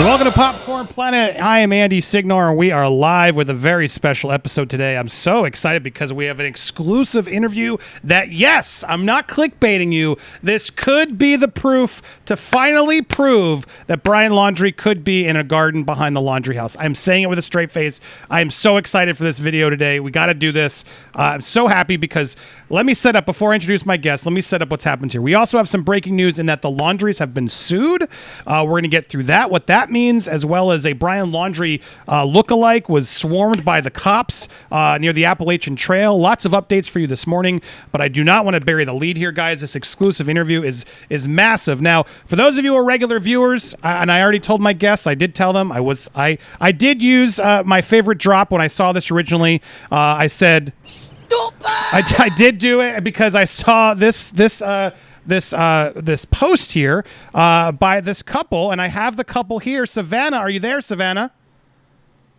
Welcome to Popcorn Planet. I am Andy Signore, and we are live with a very special episode today. I'm so excited because we have an exclusive interview that, yes, I'm not clickbaiting you. This could be the proof to finally prove that Brian Laundrie could be in a garden behind the laundry house. I'm saying it with a straight face. I am so excited for this video today. We got to do this. I'm so happy because let me set up, before I introduce my guest, let me set up what's happened here. We also have some breaking news in that the Laundries have been sued. We're going to get through that, what that means, as well as a Brian Laundrie lookalike was swarmed by the cops near the Appalachian Trail. Lots of updates for you this morning, but I do not want to bury the lead here, guys. This exclusive interview is massive. Now, for those of you who are regular viewers, and I already told my guests, I did tell them I did use my favorite drop when I saw this originally. I said, "Stupid!" I did do it because I saw this post here by this couple, and I have the couple here. Savannah, are you there, Savannah?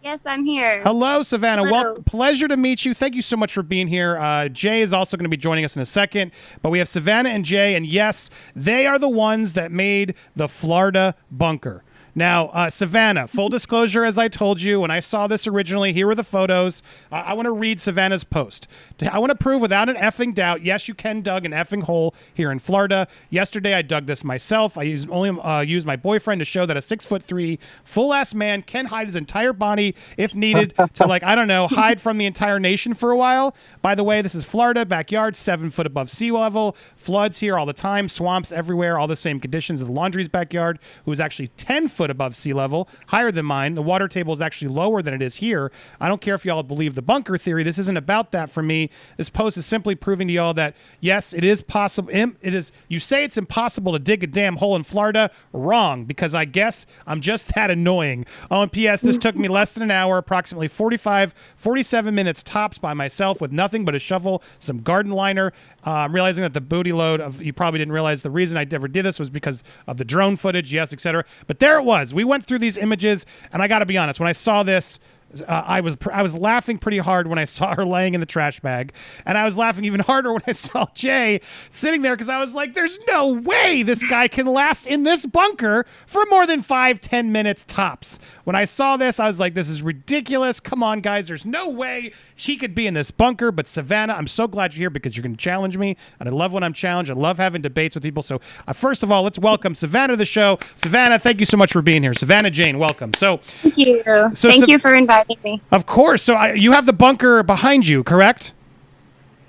Yes, I'm here. Hello, Savannah. Hello. Well, pleasure to meet you. Thank you so much for being here. Jay is also going to be joining us in a second, but we have Savannah and Jay, and yes, they are the ones that made the Florida bunker. Now, Savannah, full disclosure, as I told you, when I saw this originally, here were the photos. I want to read Savannah's post. I want to prove without an effing doubt, yes, you can dug an effing hole here in Florida. Yesterday, I dug this myself. I only used my boyfriend to show that a 6'3" full-ass man can hide his entire body if needed to, like, I don't know, hide from the entire nation for a while. By the way, this is Florida, backyard, 7 foot above sea level, floods here all the time, swamps everywhere, all the same conditions as the Laundrie's backyard, who is actually 10 foot above sea level, higher than mine. The water table is actually lower than it is here. I don't care if y'all believe the bunker theory. This isn't about that for me. This post is simply proving to y'all that, yes, it is possible. It is. You say it's impossible to dig a damn hole in Florida. Wrong, because I guess I'm just that annoying. Oh, and P.S., this took me less than an hour, approximately 47 minutes tops by myself with nothing but a shovel, some garden liner. I'm realizing that the booty load of, you probably didn't realize the reason I ever did this was because of the drone footage, yes, etc. But there it was. We went through these images, and I got to be honest, when I saw this, I was laughing pretty hard when I saw her laying in the trash bag, and I was laughing even harder when I saw Jay sitting there because I was like, there's no way this guy can last in this bunker for more than 5-10 minutes tops. When I saw this, I was like, this is ridiculous. Come on, guys. There's no way she could be in this bunker. But Savannah, I'm so glad you're here because you're going to challenge me, and I love when I'm challenged. I love having debates with people. So first of all, let's welcome Savannah to the show. Savannah, thank you so much for being here. Savannah Jane, welcome. Thank you. Thank you for inviting me. Of course. So you have the bunker behind you, correct?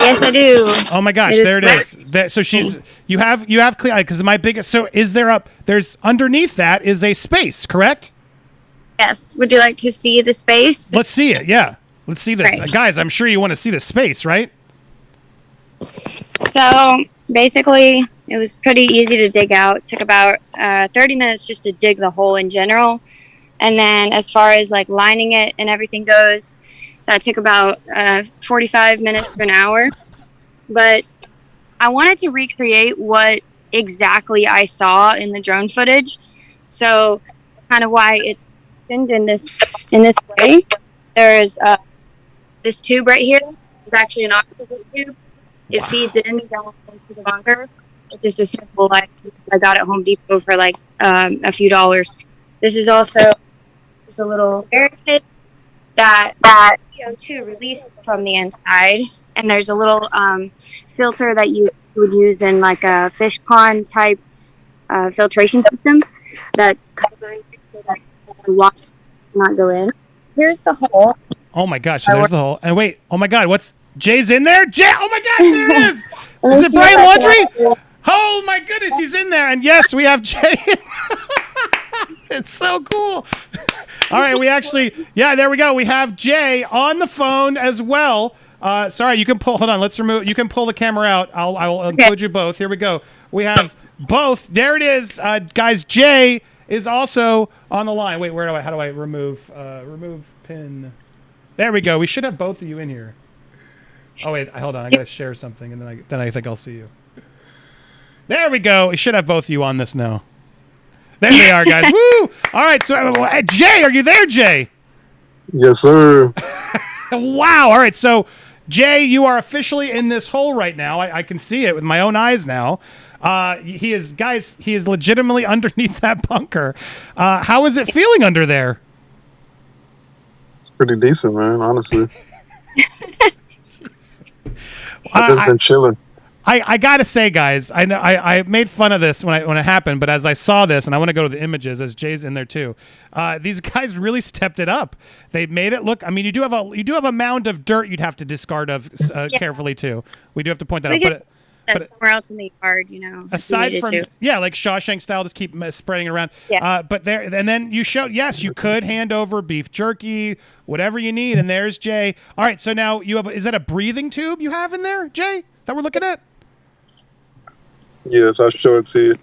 Yes, I do. Oh my gosh, there it is. So you have clear, because my biggest, so is there's underneath that is a space, correct? Yes. Would you like to see the space? Let's see it. Yeah. Let's see this. Right. Guys, I'm sure you want to see the space, right? So basically, it was pretty easy to dig out. It took about 30 minutes just to dig the hole in general. And then as far as like lining it and everything goes, that took about 45 minutes to an hour. But I wanted to recreate what exactly I saw in the drone footage. So kind of why it's in this way. There's this tube right here. It's actually an oxygen tube. It feeds in down into the bunker. It's just a simple, like, I got at Home Depot for like a few dollars. This is also just a little air kit that CO2 releases from the inside. And there's a little filter that you would use in like a fish pond type filtration system that's covering so that the water not go in. Here's the hole. Oh my gosh, there's the hole. And wait, oh my God, Jay's in there? Jay, oh my gosh, there it is! Is it Brian Laundrie? Oh my goodness, he's in there. And yes, we have Jay. It's so cool. All right, there we go. We have Jay on the phone as well. Sorry, you can hold on, you can pull the camera out. I will include you both. Here we go. We have both. There it is. Guys, Jay is also on the line. Wait, how do I remove pin? There we go. We should have both of you in here. Oh wait, hold on. I gotta share something, and then I think I'll see you. There we go. We should have both of you on this now. There they are, guys. Woo! All right. So, Jay, are you there, Jay? Yes, sir. Wow. All right. So, Jay, you are officially in this hole right now. I can see it with my own eyes now. He is, guys. He is legitimately underneath that bunker. How is it feeling under there? It's pretty decent, man. Honestly, I've just been chilling. I gotta say, guys, I know I made fun of this when it happened, but as I saw this, and I want to go to the images as Jay's in there too, these guys really stepped it up. They made it look. I mean, you do have a mound of dirt you'd have to discard of carefully too. We do have to point that out. But somewhere else in the yard, aside from like Shawshank style, just keep spreading it around. Yeah. But there, and then you showed, yes, you could hand over beef jerky, whatever you need, and there's Jay. All right, so now you have. Is that a breathing tube you have in there, Jay, that we're looking at? Yes, I'll show it to you.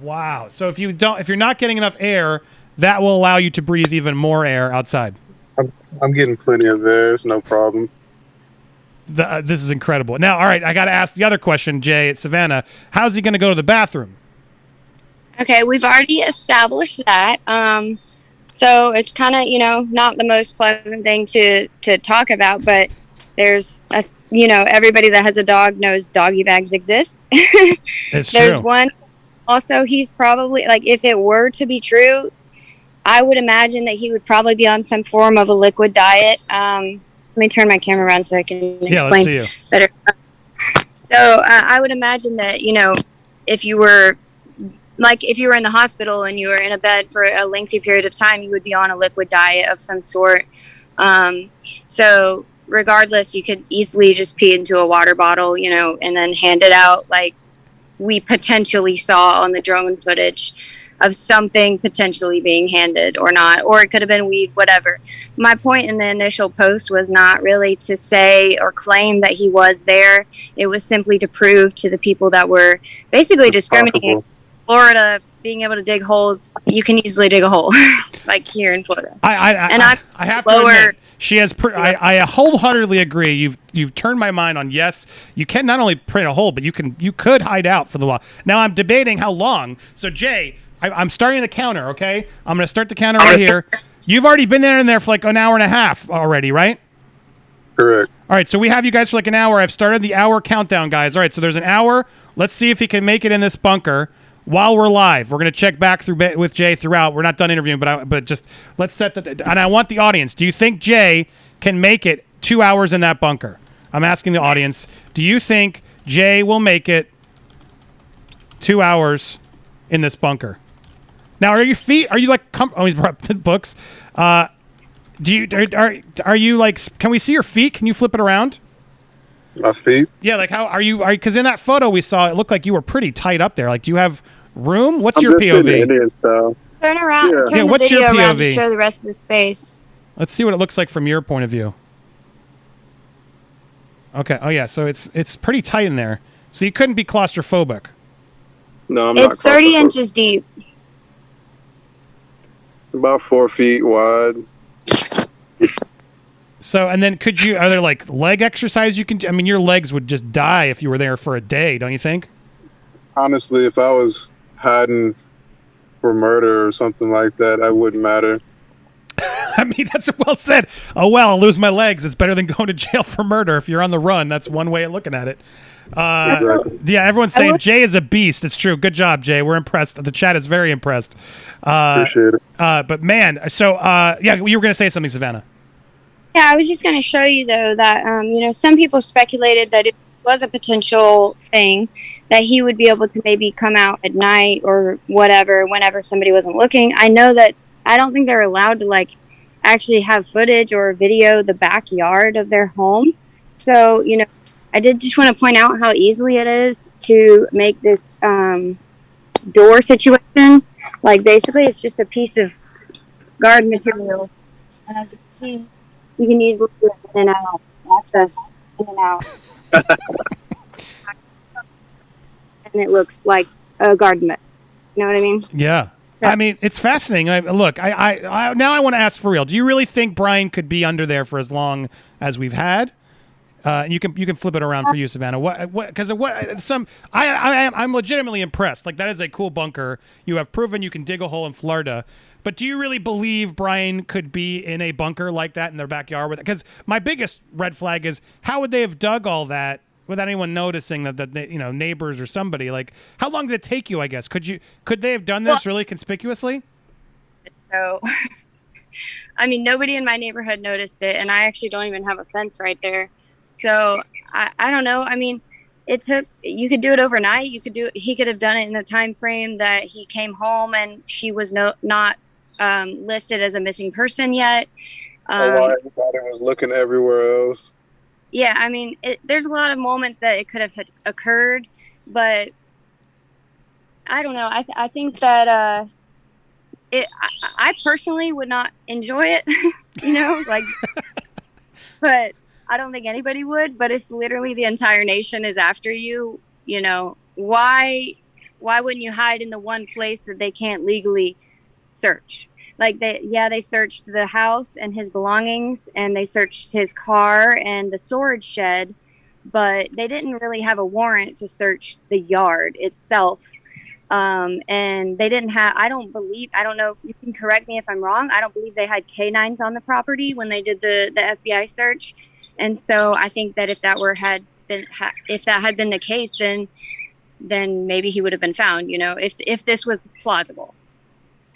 Wow. So if you're not getting enough air, that will allow you to breathe even more air outside. I'm getting plenty of air. It's no problem. This is incredible. Now, all right, I got to ask the other question, Jay, at Savannah. How's he going to go to the bathroom? Okay, we've already established that. So it's kind of, not the most pleasant thing to talk about, but there's everybody that has a dog knows doggy bags exist. It's There's true. one. Also, he's probably, if it were to be true, I would imagine that he would probably be on some form of a liquid diet. Let me turn my camera around so I can explain let's see you. better. So I would imagine that, if you were in the hospital and you were in a bed for a lengthy period of time, you would be on a liquid diet of some sort. So regardless, you could easily just pee into a water bottle, and then hand it out like we potentially saw on the drone footage of something potentially being handed or not, or it could have been weed, whatever. My point in the initial post was not really to say or claim that he was there. It was simply to prove to the people that were basically discriminating. Florida, being able to dig holes, you can easily dig a hole, like here in Florida. I have to admit, she has. I wholeheartedly agree. You've turned my mind on. Yes, you can not only print a hole, but you could hide out for the while. Now I'm debating how long. So Jay, I'm starting the counter. Okay, I'm going to start the counter right here. You've already been there for like an hour and a half already, right? Correct. All right, so we have you guys for like an hour. I've started the hour countdown, guys. All right, so there's an hour. Let's see if he can make it in this bunker while we're live. We're going to check back with Jay throughout. We're not done interviewing, but just let's set and I want the audience. Do you think Jay can make it 2 hours in that bunker? I'm asking the audience. Do you think Jay will make it 2 hours in this bunker? Now, are you like, oh, he's brought up books. Are you like, can we see your feet? Can you flip it around? My feet? Yeah, like how are you, because in that photo we saw, it looked like you were pretty tight up there. Like, do you have room? What's your POV? Turn around, turn the what's video your around to POV? show the rest of the space. Let's see what it looks like from your point of view. Okay, oh yeah, so it's pretty tight in there. So you couldn't be claustrophobic. No, I'm not. It's 30 inches deep. About 4 feet wide. So, and then are there like leg exercise you can do? I mean, your legs would just die if you were there for a day, don't you think? Honestly, if I was hiding for murder or something like that, I wouldn't matter. I mean, that's well said. Oh, well, I'll lose my legs. It's better than going to jail for murder. If you're on the run, that's one way of looking at it. Exactly. Yeah, everyone's saying Jay is a beast. It's true. Good job, Jay. We're impressed. The chat is very impressed. Appreciate it. But man, so yeah, you were going to say something, Savannah. Yeah, I was just going to show you, though, that, some people speculated that it was a potential thing, that he would be able to maybe come out at night or whatever, whenever somebody wasn't looking. I know that I don't think they're allowed to, like, actually have footage or video the backyard of their home. So, I did just want to point out how easily it is to make this door situation. Like, basically, it's just a piece of garden material. And as you can see, you can easily do it in and out, access in and out. And it looks like a garden bed. You know what I mean? Yeah. I mean, it's fascinating. Look, I now I want to ask for real. Do you really think Brian could be under there for as long as we've had? And you can flip it around for you, Savannah. I'm legitimately impressed. Like, that is a cool bunker. You have proven you can dig a hole in Florida. But do you really believe Brian could be in a bunker like that in their backyard? Because my biggest red flag is, how would they have dug all that anyone noticing that neighbors or somebody? Like, how long did it take you? I guess could they have done this really conspicuously? So, I mean, nobody in my neighborhood noticed it, and I actually don't even have a fence right there. So I don't know. I mean, you could do it overnight. He could have done it in the time frame that he came home and she was not listed as a missing person yet. Why everybody was looking everywhere else. Yeah, I mean, there's a lot of moments that it could have occurred, but I don't know. I think that I personally would not enjoy it, like, but I don't think anybody would. But if literally the entire nation is after you, why wouldn't you hide in the one place that they can't legally search? Like they searched the house and his belongings, and they searched his car and the storage shed, but they didn't really have a warrant to search the yard itself. And they didn't have, I don't know, you can correct me if I'm wrong. I don't believe they had canines on the property when they did the FBI search. And so I think that if that had been the case, then maybe he would have been found, if this was plausible.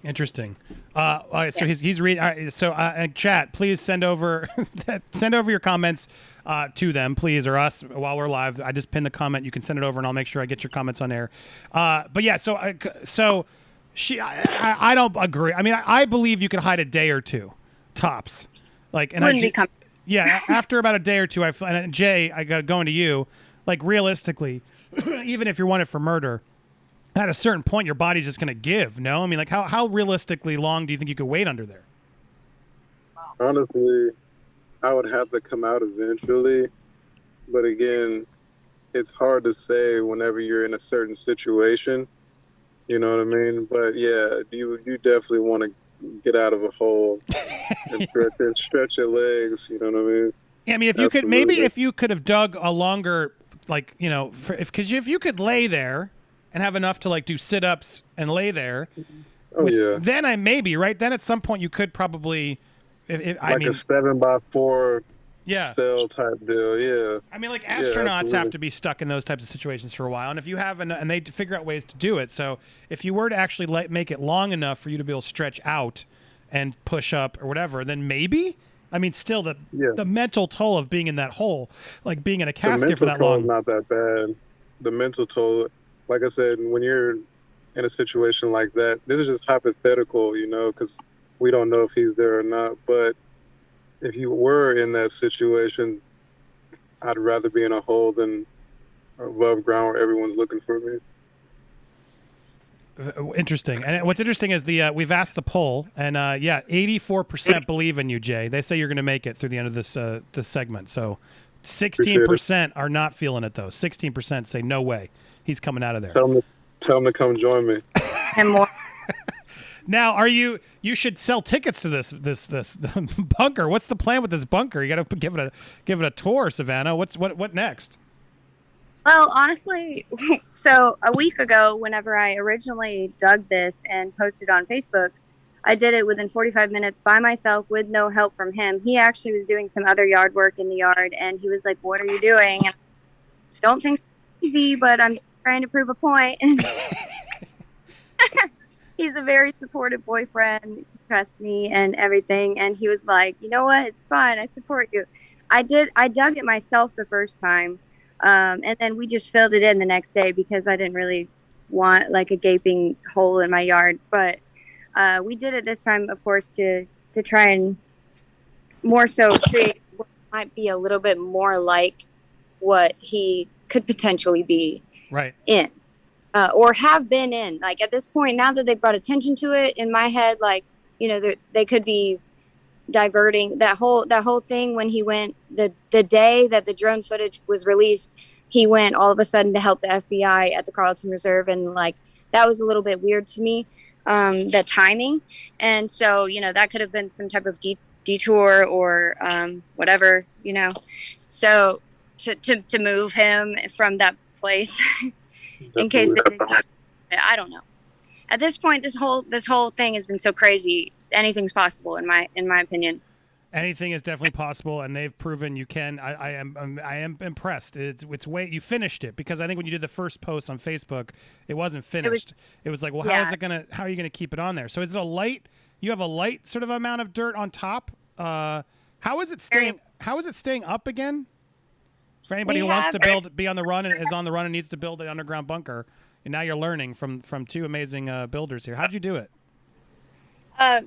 Interesting. All right, so he's reading. Right, so chat, please send over your comments to them, please, or us while we're live. I just pinned the comment. You can send it over, and I'll make sure I get your comments on air. But yeah, so I don't agree. I mean, I believe you could hide a day or two, tops. Like, and yeah, after about a day or two, and Jay, I got going to you. Like, realistically, even if you're wanted for murder, at a certain point, your body's just going to give, no? I mean, like, how realistically long do you think you could wait under there? Honestly, I would have to come out eventually. But again, it's hard to say whenever you're in a certain situation. You know what I mean? But yeah, you definitely want to get out of a hole and stretch your legs. You know what I mean? Yeah, I mean, if you could have dug a longer, like, because if you could lay there and have enough to like do sit-ups and lay there. Then right? Then at some point you could probably, a 7x4 cell type deal. Yeah. I mean, like astronauts have to be stuck in those types of situations for a while, and if you have, and they figure out ways to do it. So if you were to actually make it long enough for you to be able to stretch out and push up or whatever, then maybe. I mean, still the mental toll of being in that hole, like being in a casket for that long. The mental toll is not that bad. The mental toll. Like I said, when you're in a situation like that, this is just hypothetical, because we don't know if he's there or not. But if you were in that situation, I'd rather be in a hole than above ground where everyone's looking for me. Interesting. And what's interesting is we've asked the poll, and 84% believe in you, Jay. They say you're going to make it through the end of this segment. So 16% are not feeling it, though. 16% say no way. He's coming out of there. Tell him to come join me. And more. Now, you should sell tickets to this bunker. What's the plan with this bunker? You got to give it a tour, Savannah. What next? Well, honestly, so a week ago, whenever I originally dug this and posted on Facebook, I did it within 45 minutes by myself with no help from him. He actually was doing some other yard work in the yard, and he was like, "What are you doing?" And I don't think it's easy, but I'm trying to prove a point. He's a very supportive boyfriend. He trusts me and everything. And he was like, "You know what? It's fine. I support you." I dug it myself the first time. And then we just filled it in the next day because I didn't really want like a gaping hole in my yard. But we did it this time, of course, to try and more so create what might be a little bit more like what he could potentially be in. Or have been in. Like at this point, now that they brought attention to it, in my head, like, they could be diverting that whole thing when he went the day that the drone footage was released. He went all of a sudden to help the FBI at the Carlton Reserve, and like that was a little bit weird to me, the timing. And so that could have been some type of detour or whatever, so to move him from that place in case I don't know. At this point, this whole thing has been so crazy. Anything's possible in my opinion. Anything is definitely possible, and they've proven you can. I am impressed. It's way you finished it, because I think when you did the first post on Facebook, it wasn't finished. It was like, well, how are you gonna keep it on there? So is it a light? You have a light sort of amount of dirt on top. How is it staying up again? For anybody who wants to be on the run and is on the run and needs to build an underground bunker, and now you're learning from two amazing builders here. How'd you do it?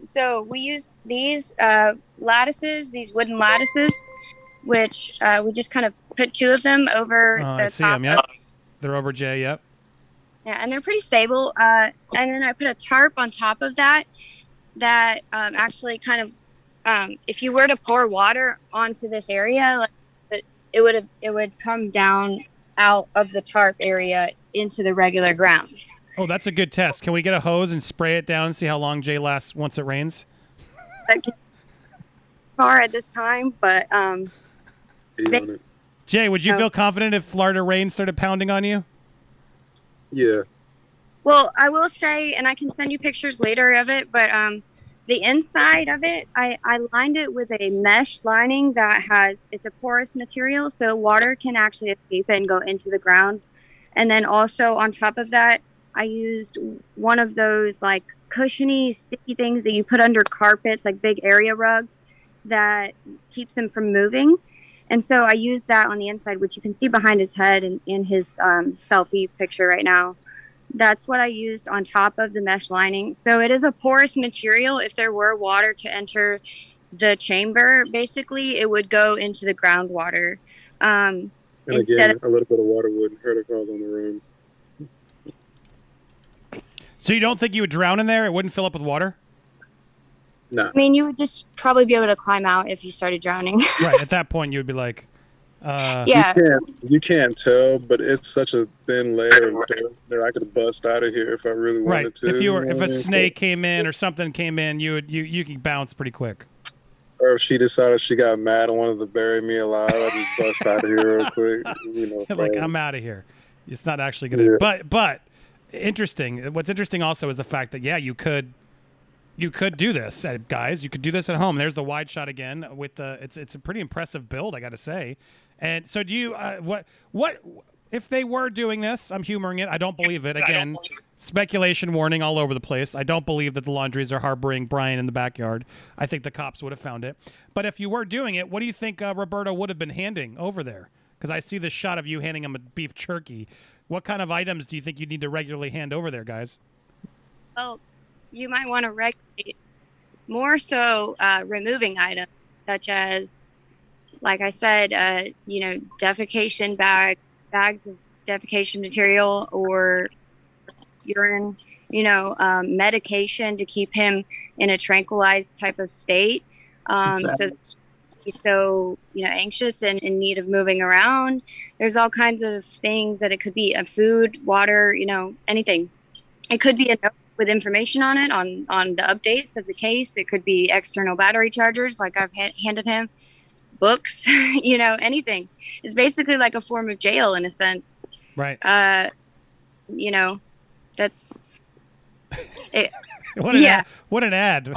So we used these lattices, these wooden lattices, which we just kind of put two of them over the I see top. them, yep. They're over Jay, yep. Yeah, and they're pretty stable. And then I put a tarp on top of that actually kind of, if you were to pour water onto this area, like, it would come down out of the tarp area into the regular ground. Oh, that's a good test. Can we get a hose and spray it down and see how long Jay lasts once it rains? Far at this time, but Jay, would you feel confident if Florida rain started pounding on you? Yeah. Well, I will say, and I can send you pictures later of it, but the inside of it, I lined it with a mesh lining it's a porous material, so water can actually escape it and go into the ground. And then also on top of that, I used one of those like cushiony, sticky things that you put under carpets, like big area rugs that keeps them from moving. And so I used that on the inside, which you can see behind his head in his selfie picture right now. That's what I used on top of the mesh lining. So it is a porous material. If there were water to enter the chamber, basically it would go into the groundwater. And again, a little bit of water wouldn't hurt a cause on the run. So you don't think you would drown in there? It wouldn't fill up with water? No. I mean, you would just probably be able to climb out if you started drowning. Right. At that point, you would be like, yeah. You can't tell, but it's such a thin layer of dirt that I could bust out of here if I really wanted to. If a snake came in or something came in, you could bounce pretty quick. Or if she decided she got mad and wanted to bury me alive, I'd just bust out of here real quick. Like, I'm out of here. It's not actually gonna. Yeah. But interesting. What's interesting also is the fact that you could do this, guys. You could do this at home. There's the wide shot again with the. It's a pretty impressive build, I got to say. And so, do you? What if they were doing this? I'm humoring it. I don't believe it. Again, speculation warning all over the place. I don't believe that the Laundries are harboring Brian in the backyard. I think the cops would have found it. But if you were doing it, what do you think Roberto would have been handing over there? Because I see this shot of you handing him a beef jerky. What kind of items do you think you need to regularly hand over there, guys? Well, you might want to regulate more so removing items such as, like I said, defecation bags of defecation material or urine, medication to keep him in a tranquilized type of state. So anxious and in need of moving around. There's all kinds of things that it could be: food, water, anything. It could be a note with information on it on the updates of the case. It could be external battery chargers, like I've handed him, books, anything. It's basically like a form of jail in a sense. Right. That's it. What an ad.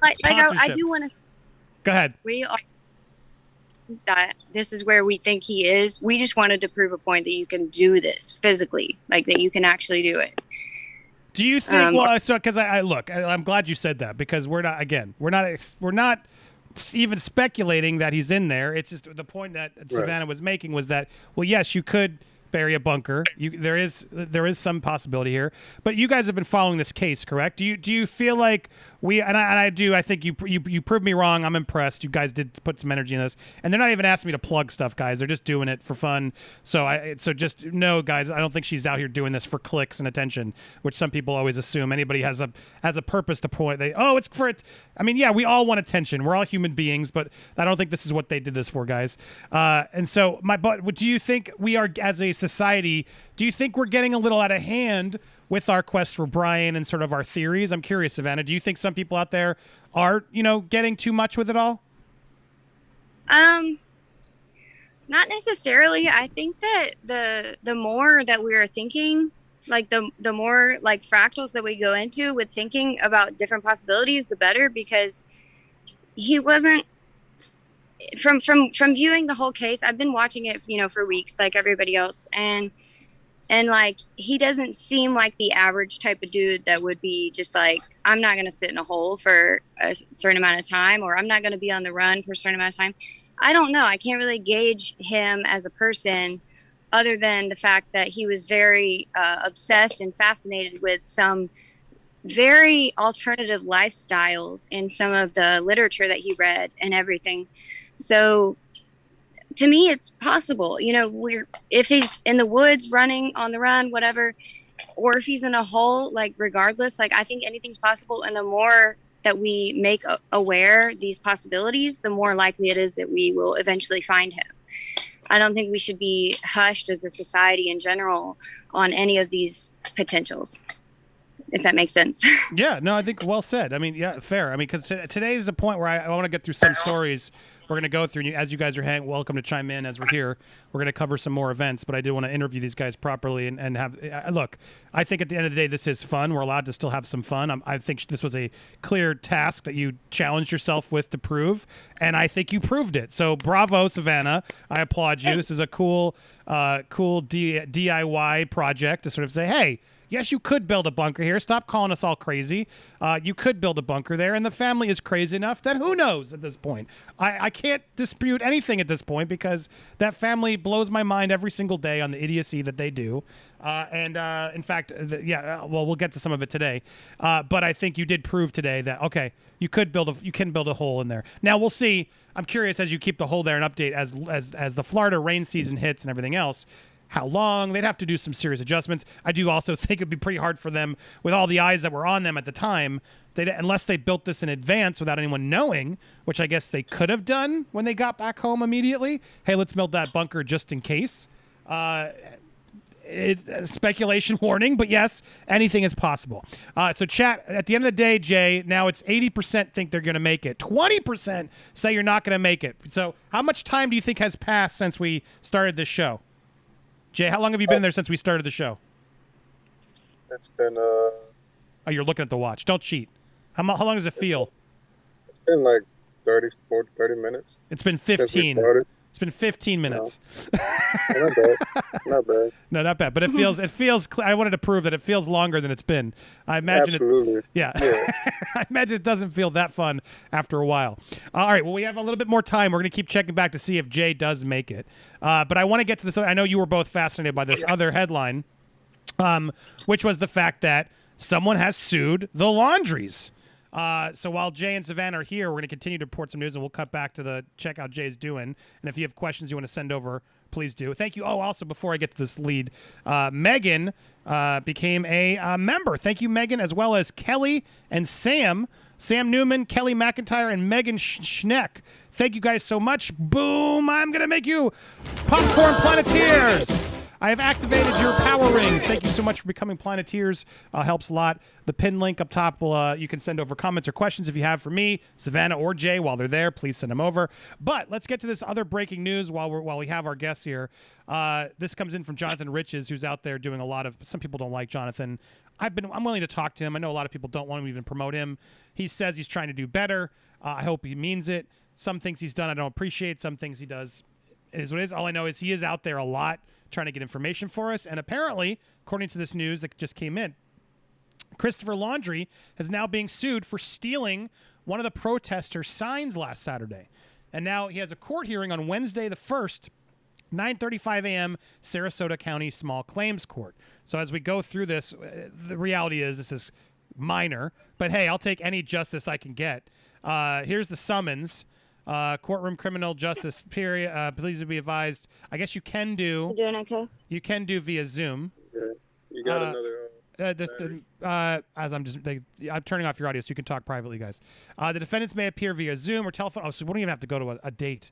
I do want to. Go ahead. We are. That this is where we think he is. We just wanted to prove a point that you can do this physically, like that you can actually do it. Do you think? Because I'm glad you said that, because we're not even speculating that he's in there. It's just the point that Savannah was making was that, well, yes, you could bury a bunker. There is some possibility here, but you guys have been following this case, correct? Do you feel like I think you proved me wrong. I'm impressed. You guys did put some energy in this, and they're not even asking me to plug stuff, guys. They're just doing it for fun. So just know, guys, I don't think she's out here doing this for clicks and attention, which some people always assume. Anybody has a purpose to point. It's for it. I mean, yeah, we all want attention. We're all human beings, but I don't think this is what they did this for, guys. And so do you think we are, as a society, do you think we're getting a little out of hand with our quest for Brian and sort of our theories? I'm curious, Savannah, do you think some people out there are, getting too much with it all? Not necessarily. I think that the more that we're thinking, like the more like fractals that we go into with thinking about different possibilities, the better, because he wasn't from viewing the whole case. I've been watching it, for weeks, like everybody else, and like he doesn't seem like the average type of dude that would be just like, I'm not going to sit in a hole for a certain amount of time, or I'm not going to be on the run for a certain amount of time. I don't know. I can't really gauge him as a person other than the fact that he was very obsessed and fascinated with some very alternative lifestyles in some of the literature that he read and everything. So to me, it's possible, if he's in the woods running on the run, whatever, or if he's in a hole, like regardless, like I think anything's possible. And the more that we make aware these possibilities, the more likely it is that we will eventually find him. I don't think we should be hushed as a society in general on any of these potentials, if that makes sense. Yeah, no, I think well said. I mean, yeah, fair. I mean, because today is the point where I want to get through some stories we're going to go through. And as you guys are welcome to chime in as we're here. We're going to cover some more events, but I do want to interview these guys properly and have look. I think at the end of the day, this is fun. We're allowed to still have some fun. I think this was a clear task that you challenged yourself with to prove, and I think you proved it. So bravo, Savannah. I applaud you. This is a cool DIY project to sort of say, hey, yes, you could build a bunker here. Stop calling us all crazy. You could build a bunker there, and the family is crazy enough that who knows at this point. I can't dispute anything at this point because that family blows my mind every single day on the idiocy that they do. In fact, we'll get to some of it today. But I think you did prove today that, okay, you can build a hole in there. Now, we'll see. I'm curious as you keep the hole there and update as the Florida rain season hits and everything else, how long. They'd have to do some serious adjustments. I do also think it'd be pretty hard for them with all the eyes that were on them at the time. Unless they built this in advance without anyone knowing, which I guess they could have done when they got back home immediately. Hey, let's build that bunker just in case. It's speculation warning, but yes, anything is possible. So chat, at the end of the day, Jay, now it's 80% think they're going to make it. 20% say you're not going to make it. So how much time do you think has passed since we started this show? Jay, how long have you been in there since we started the show? It's been Oh, you're looking at the watch. Don't cheat. How long does it feel? It's been like 30 minutes. It's been 15. It's been 15 minutes. No. Not bad. Not bad. No, not bad. But it feels. I wanted to prove that it feels longer than it's been. I imagine. Absolutely. Yeah. I imagine it doesn't feel that fun after a while. All right. Well, we have a little bit more time. We're going to keep checking back to see if Jay does make it. But I want to get to this. I know you were both fascinated by this other headline, which was the fact that someone has sued the Laundries. So while Jay and Savannah are here, we're going to continue to report some news, and we'll cut back to check out Jay's doing. And if you have questions you want to send over, please do. Thank you. Oh, also, before I get to this lead, Megan became a member. Thank you, Megan, as well as Kelly and Sam Newman, Kelly McIntyre, and Megan Schneck. Thank you guys so much. Boom! I'm going to make you Popcorn Planeteers. I have activated your power rings. Thank you so much for becoming Planeteers. Helps a lot. The pin link up top you can send over comments or questions if you have for me, Savannah, or Jay while they're there. Please send them over. But let's get to this other breaking news while we have our guests here. This comes in from Jonathan Riches, who's out there doing a lot of. Some people don't like Jonathan. I'm willing to talk to him. I know a lot of people don't want to even promote him. He says he's trying to do better. I hope he means it. Some things he's done I don't appreciate. Some things he does. It is what it is. All I know is he is out there a lot trying to get information for us. And apparently, according to this news that just came in, Christopher Laundrie is now being sued for stealing one of the protesters' signs last Saturday. And now he has a court hearing on Wednesday the 1st, 9:35 a.m., Sarasota County Small Claims Court. So as we go through this, the reality is this is minor. But hey, I'll take any justice I can get. Here's the summons. Courtroom criminal justice period. Please be advised. I guess you can do. You doing okay? You can do via Zoom. Yeah. You got another. As I'm turning off your audio so you can talk privately, guys. The defendants may appear via Zoom or telephone. Oh, so we don't even have to go to a date.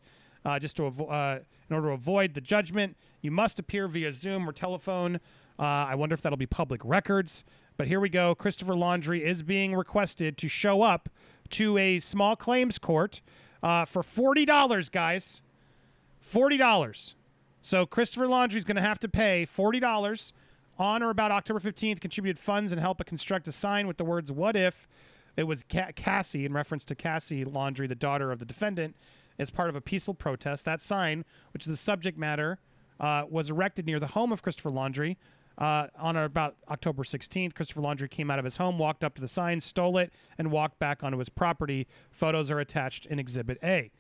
Just to in order to avoid the judgment, you must appear via Zoom or telephone. I wonder if that'll be public records. But here we go. Christopher Laundrie is being requested to show up to a small claims court. For $40, guys. $40. So Christopher Laundrie is going to have to pay $40 on or about October 15th, contributed funds and help construct a sign with the words, "What if?" It was Cassie, in reference to Cassie Laundrie, the daughter of the defendant, as part of a peaceful protest. That sign, which is the subject matter, was erected near the home of Christopher Laundrie. On or about October 16th, Christopher Laundrie came out of his home, walked up to the sign, stole it, and walked back onto his property. Photos are attached in Exhibit A.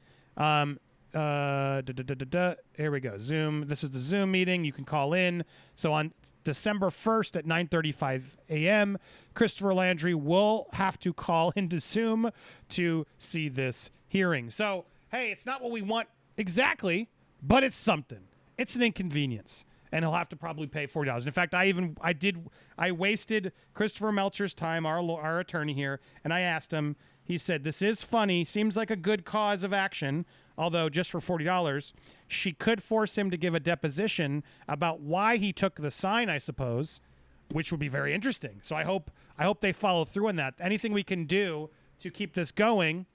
Here we go. Zoom. This is the Zoom meeting. You can call in. So on December 1st at 9:35 a.m., Christopher Laundrie will have to call into Zoom to see this hearing. So, hey, it's not what we want exactly, but it's something. It's an inconvenience. And he'll have to probably pay $40. In fact, I wasted Christopher Melcher's time, our attorney here, and I asked him. He said, "This is funny, seems like a good cause of action, although just for $40. She could force him to give a deposition about why he took the sign, I suppose, which would be very interesting. So I hope they follow through on that. Anything we can do to keep this going,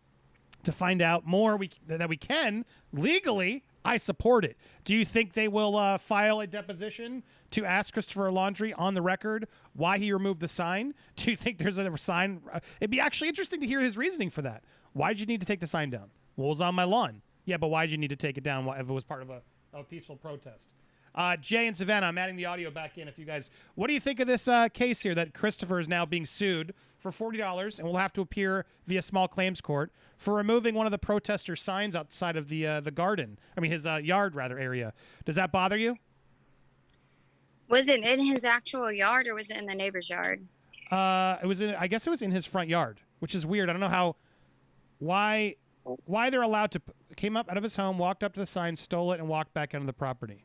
to find out more that we can legally, I support it. Do you think they will file a deposition to ask Christopher Laundrie on the record why he removed the sign? Do you think there's a sign? It'd be actually interesting to hear his reasoning for that. Why did you need to take the sign down? Well, it was on my lawn. Yeah, but why did you need to take it down if it was part of a peaceful protest? Jay and Savannah, I'm adding the audio back in. If you guys, what do you think of this case here that Christopher is now being sued for $40 and will have to appear via small claims court for removing one of the protester signs outside of the garden? I mean, his yard rather area. Does that bother you? Was it in his actual yard or was it in the neighbor's yard? It was I guess it was in his front yard, which is weird. I don't know why they're allowed to. Came up out of his home, walked up to the sign, stole it, and walked back onto the property.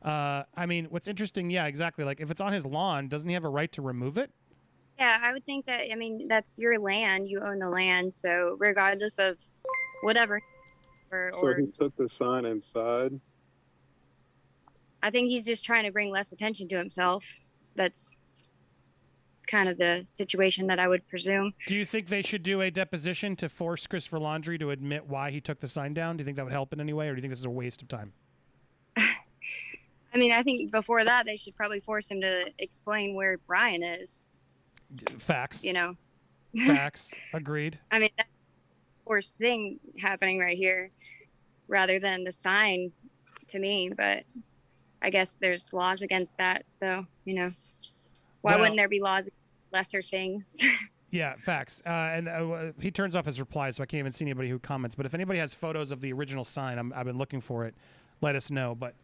I mean, what's interesting, yeah, exactly. Like, if it's on his lawn, doesn't he have a right to remove it? Yeah, I would think that, I mean, that's your land. You own the land. So regardless of whatever. So he took the sign inside? I think he's just trying to bring less attention to himself. That's kind of the situation that I would presume. Do you think they should do a deposition to force Christopher Laundrie to admit why he took the sign down? Do you think that would help in any way, or do you think this is a waste of time? I mean, I think before that, they should probably force him to explain where Brian is. Facts. You know? Facts. Agreed. I mean, that's the worst thing happening right here rather than the sign to me. But I guess there's laws against that. So, you know, why wouldn't there be laws against lesser things? Yeah, facts. And he turns off his replies, so I can't even see anybody who comments. But if anybody has photos of the original sign, I've been looking for it. Let us know. But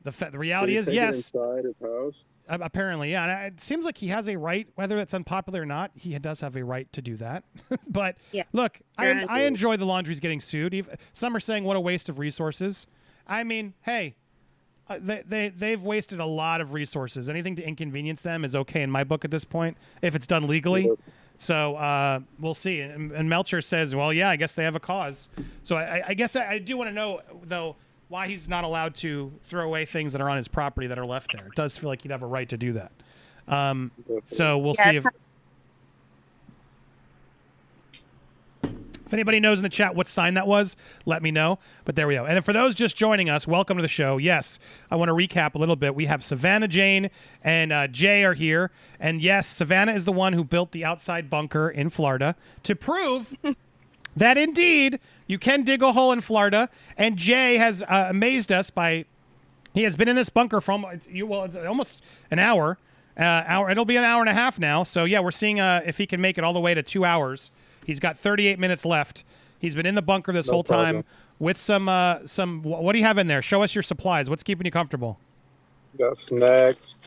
the reality is, yes. Inside his house? Apparently, yeah. And it seems like he has a right, whether it's unpopular or not, he does have a right to do that. But yeah. Look, I enjoy the Laundries getting sued. Some are saying what a waste of resources. I mean, hey, they've wasted a lot of resources. Anything to inconvenience them is okay in my book at this point, if it's done legally. Yep. So we'll see. And Melcher says, well, yeah, I guess they have a cause. So I guess I do want to know, though, why he's not allowed to throw away things that are on his property that are left there. It does feel like he'd have a right to do that. So we'll see if anybody knows in the chat what sign that was, let me know. But there we go. And then for those just joining us, welcome to the show. Yes, I want to recap a little bit. We have Savannah, Jane, and Jay are here. And yes, Savannah is the one who built the outside bunker in Florida to prove that indeed you can dig a hole in Florida. And Jay has amazed us he has been in this bunker for it's almost an hour. It'll be an hour and a half now. So yeah, we're seeing if he can make it all the way to 2 hours. He's got 38 minutes left. He's been in the bunker this whole time with some. What do you have in there? Show us your supplies. What's keeping you comfortable? Got snacks,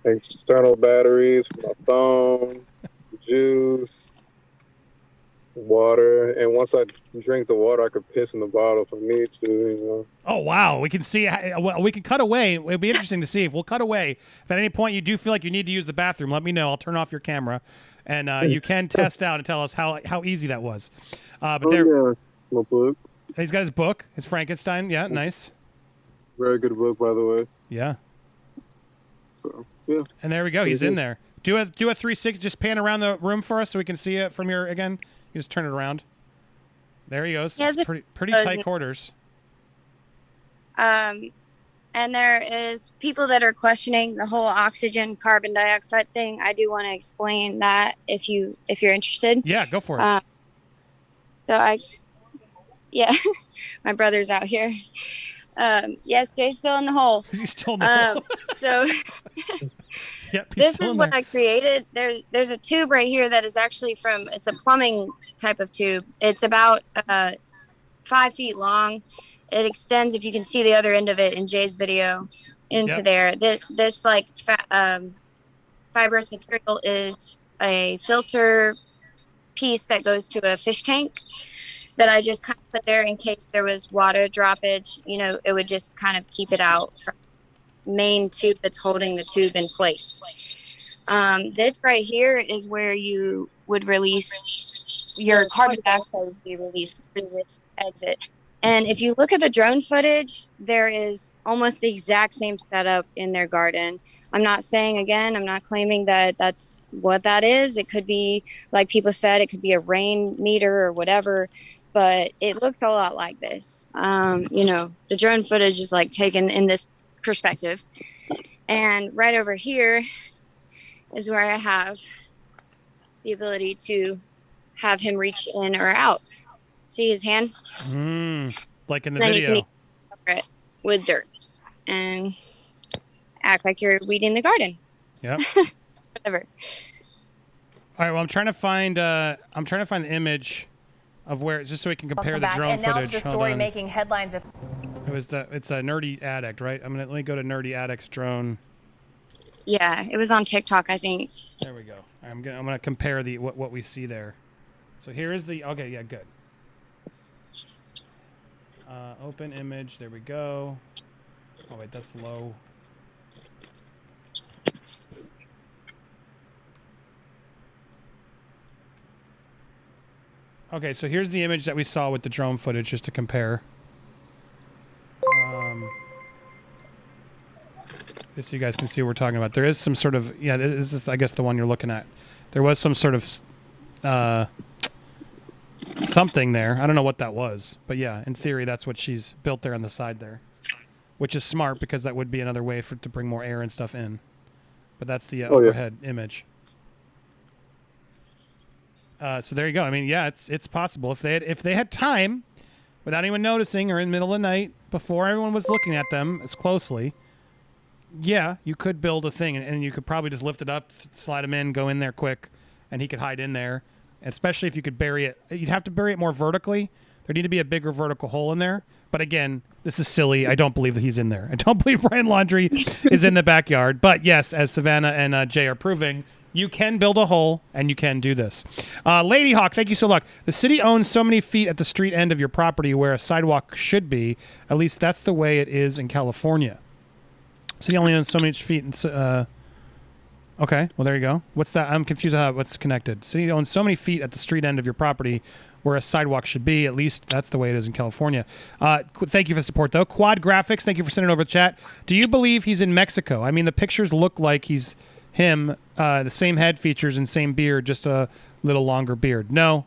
external batteries for my phone, juice, water, and once I drink the water, I could piss in the bottle if I need to. You know. Oh wow, we can see. Well, we can cut away. It'll be interesting to see if we'll cut away. If at any point you do feel like you need to use the bathroom, let me know. I'll turn off your camera. And you can test out and tell us how easy that was. But yeah, my book. He's got his book, his Frankenstein. Yeah, nice. Very good book, by the way. Yeah. So yeah. And there we go. He's in there. Do a 360. Just pan around the room for us so we can see it from here again. You just turn it around. There he goes. Pretty tight quarters. And there is people that are questioning the whole oxygen carbon dioxide thing. I do want to explain that if you're interested. Yeah, go for it. Yeah, my brother's out here. Yes, Jay's still in the hole. He's still in the hole. So Yep, this is what I created. There's a tube right here that is actually it's a plumbing type of tube. It's about 5 feet long. It extends, if you can see the other end of it in Jay's video, into there. This like fibrous material is a filter piece that goes to a fish tank that I just kind of put there in case there was water droppage. You know, it would just kind of keep it out from the main tube that's holding the tube in place. This right here is where you would release your carbon dioxide would be released through this exit. And if you look at the drone footage, there is almost the exact same setup in their garden. I'm not saying, again, I'm not claiming that that's what that is. It could be, like people said, it could be a rain meter or whatever, but it looks a lot like this. You know, the drone footage is like taken in this perspective. And right over here is where I have the ability to have him reach in or out. See his hand? Like in the then video. You can cover it with dirt and act like you're weeding the garden. Yep. Whatever. All right. Well, I'm trying to find the image of where, just so we can compare the drone footage. And now the story making headlines. It's a Nerdy Addict, right? Let me go to Nerdy Addict's drone. Yeah, it was on TikTok, I think. There we go. I'm gonna compare what we see there. So here is okay. Yeah, good. Open image. There we go. Oh wait, that's low. Okay, so here's the image that we saw with the drone footage, just to compare. Just so you guys can see what we're talking about. There is some sort of, this is, I guess, the one you're looking at. There was some sort of something there. I don't know what that was, but yeah, in theory, that's what she's built there on the side there, which is smart because that would be another way to bring more air and stuff in. But that's the overhead image. So there you go. I mean, yeah, it's possible if they had time, without anyone noticing, or in the middle of the night before everyone was looking at them as closely. Yeah, you could build a thing, and you could probably just lift it up, slide him in, go in there quick, and he could hide in there. And especially if you could bury it. You'd have to bury it more vertically. There need to be a bigger vertical hole in there. But again, this is silly. I don't believe that he's in there. I don't believe Brian Laundrie is in the backyard. But yes, as Savannah and Jay are proving, you can build a hole, and you can do this. Lady Hawk, thank you so much. The city owns so many feet at the street end of your property where a sidewalk should be. At least that's the way it is in California. City only owns so many feet. Okay, well, there you go. What's that? I'm confused how what's connected. City owns so many feet at the street end of your property where a sidewalk should be. At least that's the way it is in California. Thank you for the support, though. Quad Graphics, thank you for sending over the chat. Do you believe he's in Mexico? I mean, the pictures look like he's him, the same head features and same beard, just a little longer beard. No,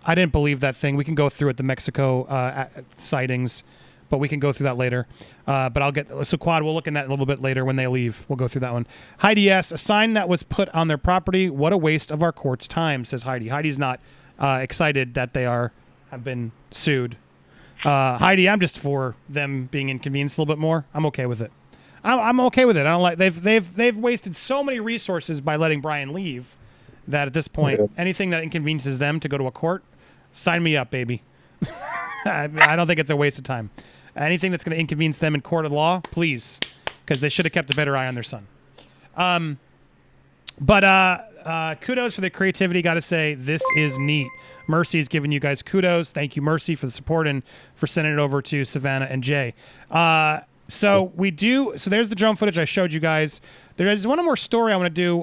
I didn't believe that thing. We can go through it, the Mexico sightings, but we can go through that later. But I'll get so Quad. We'll look in that a little bit later when they leave. We'll go through that one. Heidi S. A sign that was put on their property. What a waste of our court's time, says Heidi. Heidi's not excited that they have been sued. Heidi, I'm just for them being inconvenienced a little bit more. I'm okay with it. I'm okay with it. I don't like they've wasted so many resources by letting Brian leave that at this point, anything that inconveniences them to go to a court, sign me up, baby. I don't think it's a waste of time. Anything that's going to inconvenience them in court of law, please, because they should have kept a better eye on their son. But kudos for the creativity. Got to say, this is neat. Mercy's giving you guys kudos. Thank you, Mercy, for the support and for sending it over to Savannah and Jay. So there's the drone footage I showed you guys. There is one more story I want to do.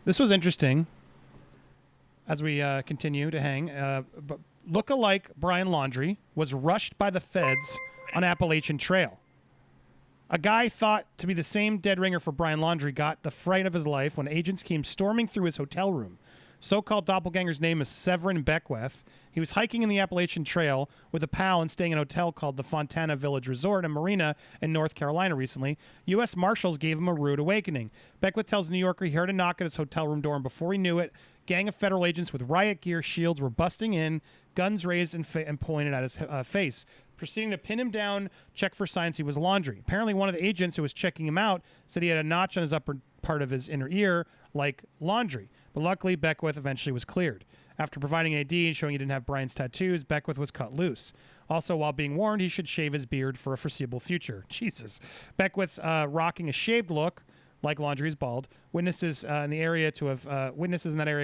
This was interesting as we continue to hang. But look-alike Brian Laundrie was rushed by the feds on Appalachian Trail. A guy thought to be the same dead ringer for Brian Laundrie got the fright of his life when agents came storming through his hotel room. So-called doppelganger's name is Severin Beckwith. He was hiking in the Appalachian Trail with a pal and staying in a hotel called the Fontana Village Resort and Marina in North Carolina recently. U.S. Marshals gave him a rude awakening. Beckwith tells the New Yorker he heard a knock at his hotel room door, and before he knew it, a gang of federal agents with riot gear shields were busting in, guns raised and pointed at his face. Proceeding to pin him down, check for signs he was Laundrie. Apparently, one of the agents who was checking him out said he had a notch on his upper part of his inner ear, like Laundrie. But luckily, Beckwith eventually was cleared. After providing an ID and showing he didn't have Brian's tattoos, Beckwith was cut loose. Also, while being warned, he should shave his beard for a foreseeable future. Jesus. Beckwith's rocking a shaved look, like Laundrie's bald. Witnesses in that area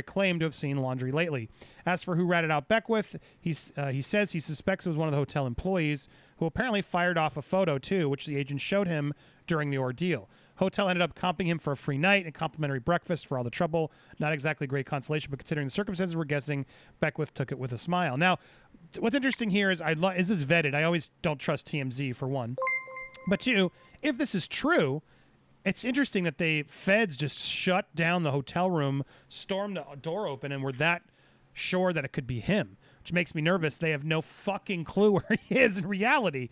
claim to have seen Laundrie lately. As for who ratted out Beckwith, he says he suspects it was one of the hotel employees who apparently fired off a photo too, which the agent showed him during the ordeal. Hotel ended up comping him for a free night and complimentary breakfast for all the trouble. Not exactly great consolation, but considering the circumstances, we're guessing Beckwith took it with a smile. Now, what's interesting here is is this vetted? I always don't trust TMZ, for one. But two, if this is true, it's interesting that the feds just shut down the hotel room, stormed the door open, and were that sure that it could be him, which makes me nervous. They have no fucking clue where he is in reality,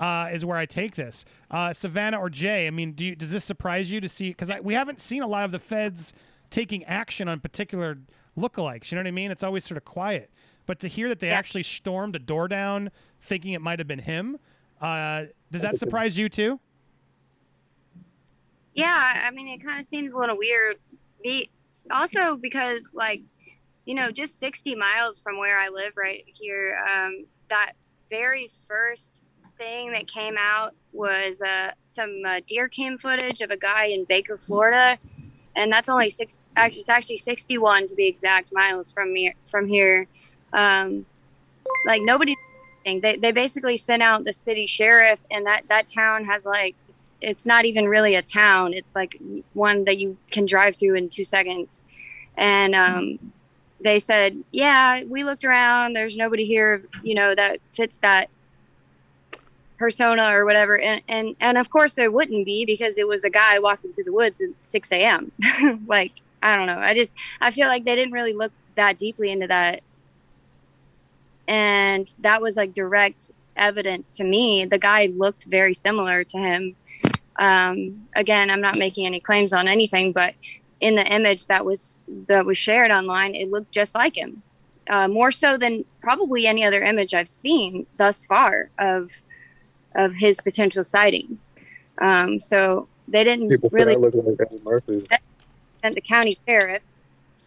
is where I take this. Savannah or Jay, I mean, does this surprise you to see? Because we haven't seen a lot of the feds taking action on particular lookalikes. You know what I mean? It's always sort of quiet. But to hear that they actually stormed a door down thinking it might have been him, does that surprise you too? Yeah, I mean, it kind of seems a little weird. Also because, like, you know, just 60 miles from where I live right here, that very first thing that came out was some deer cam footage of a guy in Baker, Florida. And that's only it's actually 61 to be exact miles from here. Like, nobody, they basically sent out the city sheriff, and that town has, like, it's not even really a town. It's like one that you can drive through in 2 seconds. And they said, yeah, we looked around. There's nobody here, you know, that fits that persona or whatever. And of course there wouldn't be, because it was a guy walking through the woods at 6 a.m. Like, I don't know. I feel like they didn't really look that deeply into that. And that was like direct evidence to me. The guy looked very similar to him. Again, I'm not making any claims on anything, but in the image that was shared online, it looked just like him, more so than probably any other image I've seen thus far of his potential sightings. So they didn't really look like Eddie Murphy. And the county sheriff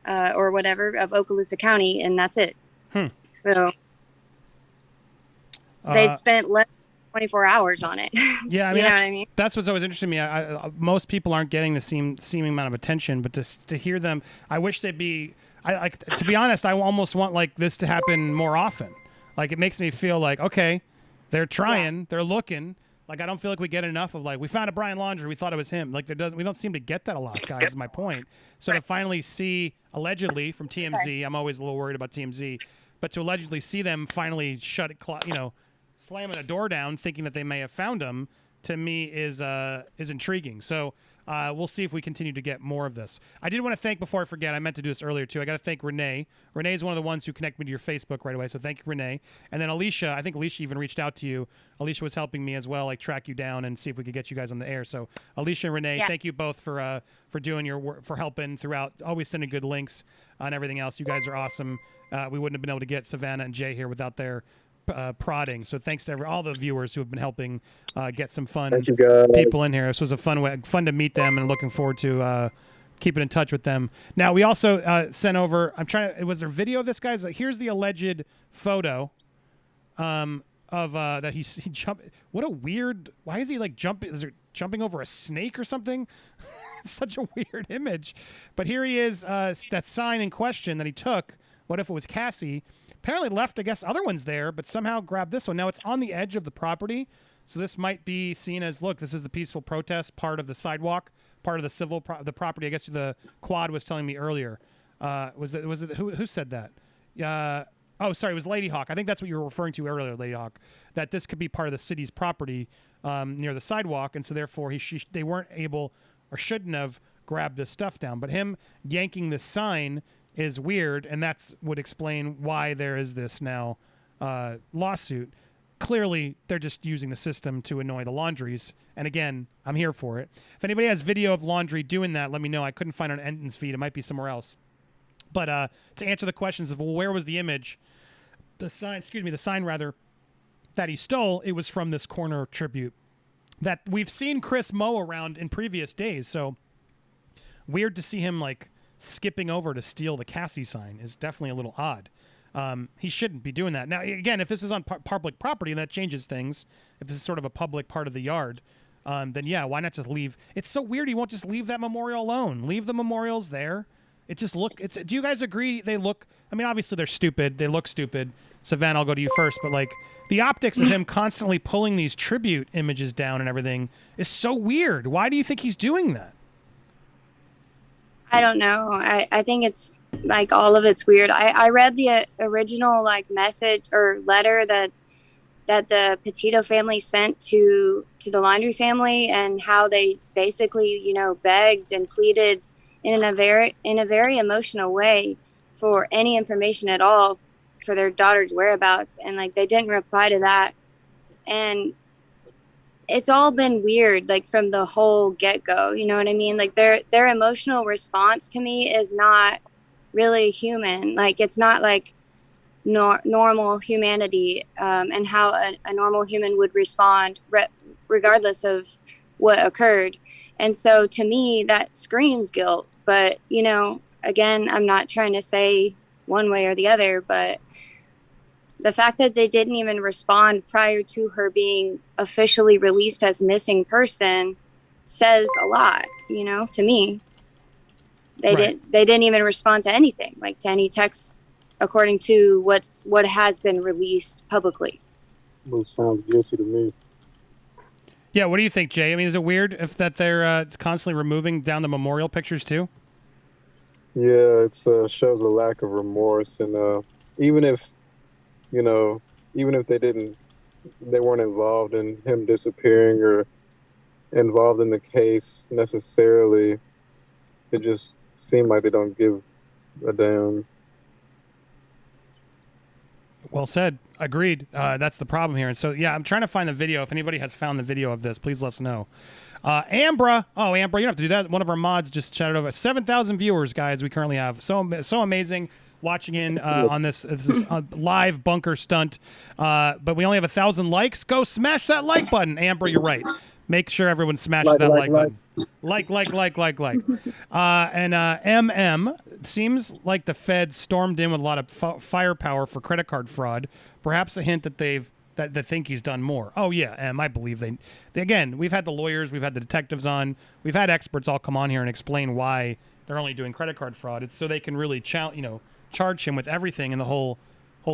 or whatever of Okaloosa County, and that's it. So they spent less 24 hours on it. Yeah, I mean, you know what I mean? That's what's always interested me. Most people aren't getting the seeming amount of attention, but to hear them, I wish they'd be. To be honest, I almost want like this to happen more often. Like, it makes me feel like, okay, they're trying, they're looking. Like, I don't feel like we get enough of, like, we found a Brian Laundrie, we thought it was him. Like, we don't seem to get that a lot, guys. Is my point. So to finally see, allegedly from TMZ, I'm always a little worried about TMZ, but to allegedly see them finally slamming a door down, thinking that they may have found him, to me is intriguing. So we'll see if we continue to get more of this. I did want to thank, before I forget, I meant to do this earlier too. I got to thank Renee. Renee is one of the ones who connected me to your Facebook right away. So thank you, Renee. And then Alicia, I think Alicia even reached out to you. Alicia was helping me as well, like track you down and see if we could get you guys on the air. So Alicia and Renee, thank you both for doing your work, for helping throughout, always sending good links and everything else. You guys are awesome. We wouldn't have been able to get Savannah and Jay here without their prodding. So thanks to all the viewers who have been helping get some fun people in here. This was a fun to meet them, and looking forward to keeping in touch with them. Now, we also sent over, was there video of this guy's? Here's the alleged photo of that he jumped. What a weird, why is he like jumping? Is it jumping over a snake or something? It's such a weird image. But here he is, that sign in question that he took. What if it was Cassie? Apparently left, I guess, other ones there, but somehow grabbed this one. Now, it's on the edge of the property, so this might be seen as, look, this is the peaceful protest, part of the sidewalk, part of the civil the property. I guess the quad was telling me earlier. Was it who said that? Oh, sorry, it was Lady Hawk. I think that's what you were referring to earlier, Lady Hawk, that this could be part of the city's property near the sidewalk, and so therefore they weren't able or shouldn't have grabbed this stuff down. But him yanking this sign is weird, and that's would explain why there is this now lawsuit. Clearly, they're just using the system to annoy the Laundries. And again, I'm here for it. If anybody has video of Laundrie doing that, let me know. I couldn't find it on Enton's feed. It might be somewhere else. But to answer the questions of, well, where was the image? The sign rather, that he stole, it was from this corner tribute that we've seen Chris mow around in previous days. So weird to see him like skipping over to steal the Cassie sign is definitely a little odd. He shouldn't be doing that. Now, again, if this is on public property, that changes things. If this is sort of a public part of the yard, then yeah, why not just leave? It's so weird he won't just leave that memorial alone. Leave the memorials there. It just do you guys agree they look, I mean, obviously they're stupid. They look stupid. Savannah, I'll go to you first. But like the optics of him constantly pulling these tribute images down and everything is so weird. Why do you think he's doing that? I don't know. I think it's like all of it's weird. I read the original like message or letter that the Petito family sent to the Laundrie family, and how they basically, you know, begged and pleaded in a very emotional way for any information at all for their daughter's whereabouts, and like they didn't reply to that. And it's all been weird, like from the whole get-go, you know what I mean? Like their emotional response to me is not really human. Like it's not like normal humanity, and how a normal human would respond regardless of what occurred. And so to me, that screams guilt. But, you know, again, I'm not trying to say one way or the other, but the fact that they didn't even respond prior to her being officially released as missing person says a lot, you know, to me. They didn't even respond to anything, like to any texts according to what has been released publicly. Well, sounds guilty to me. Yeah, what do you think, Jay? I mean, is it weird if that they're constantly removing down the memorial pictures too? Yeah, it shows a lack of remorse, and even if, you know, even if they weren't involved in him disappearing or involved in the case necessarily, it just seemed like they don't give a damn. Well said. Agreed. That's the problem here. And so, yeah, I'm trying to find the video. If anybody has found the video of this, please let us know. Ambra. Oh, Ambra, you don't have to do that. One of our mods just shouted over 7,000 viewers, guys, we currently have. So amazing watching in on this live bunker stunt. But we only have 1,000 likes. Go smash that like button. Amber, you're right. Make sure everyone smashes that like button. Like. And MM, seems like the Fed stormed in with a lot of firepower for credit card fraud. Perhaps a hint that they think he's done more. Oh yeah, I believe they again. We've had the lawyers, we've had the detectives on, we've had experts all come on here and explain why they're only doing credit card fraud. It's so they can really charge him with everything and the whole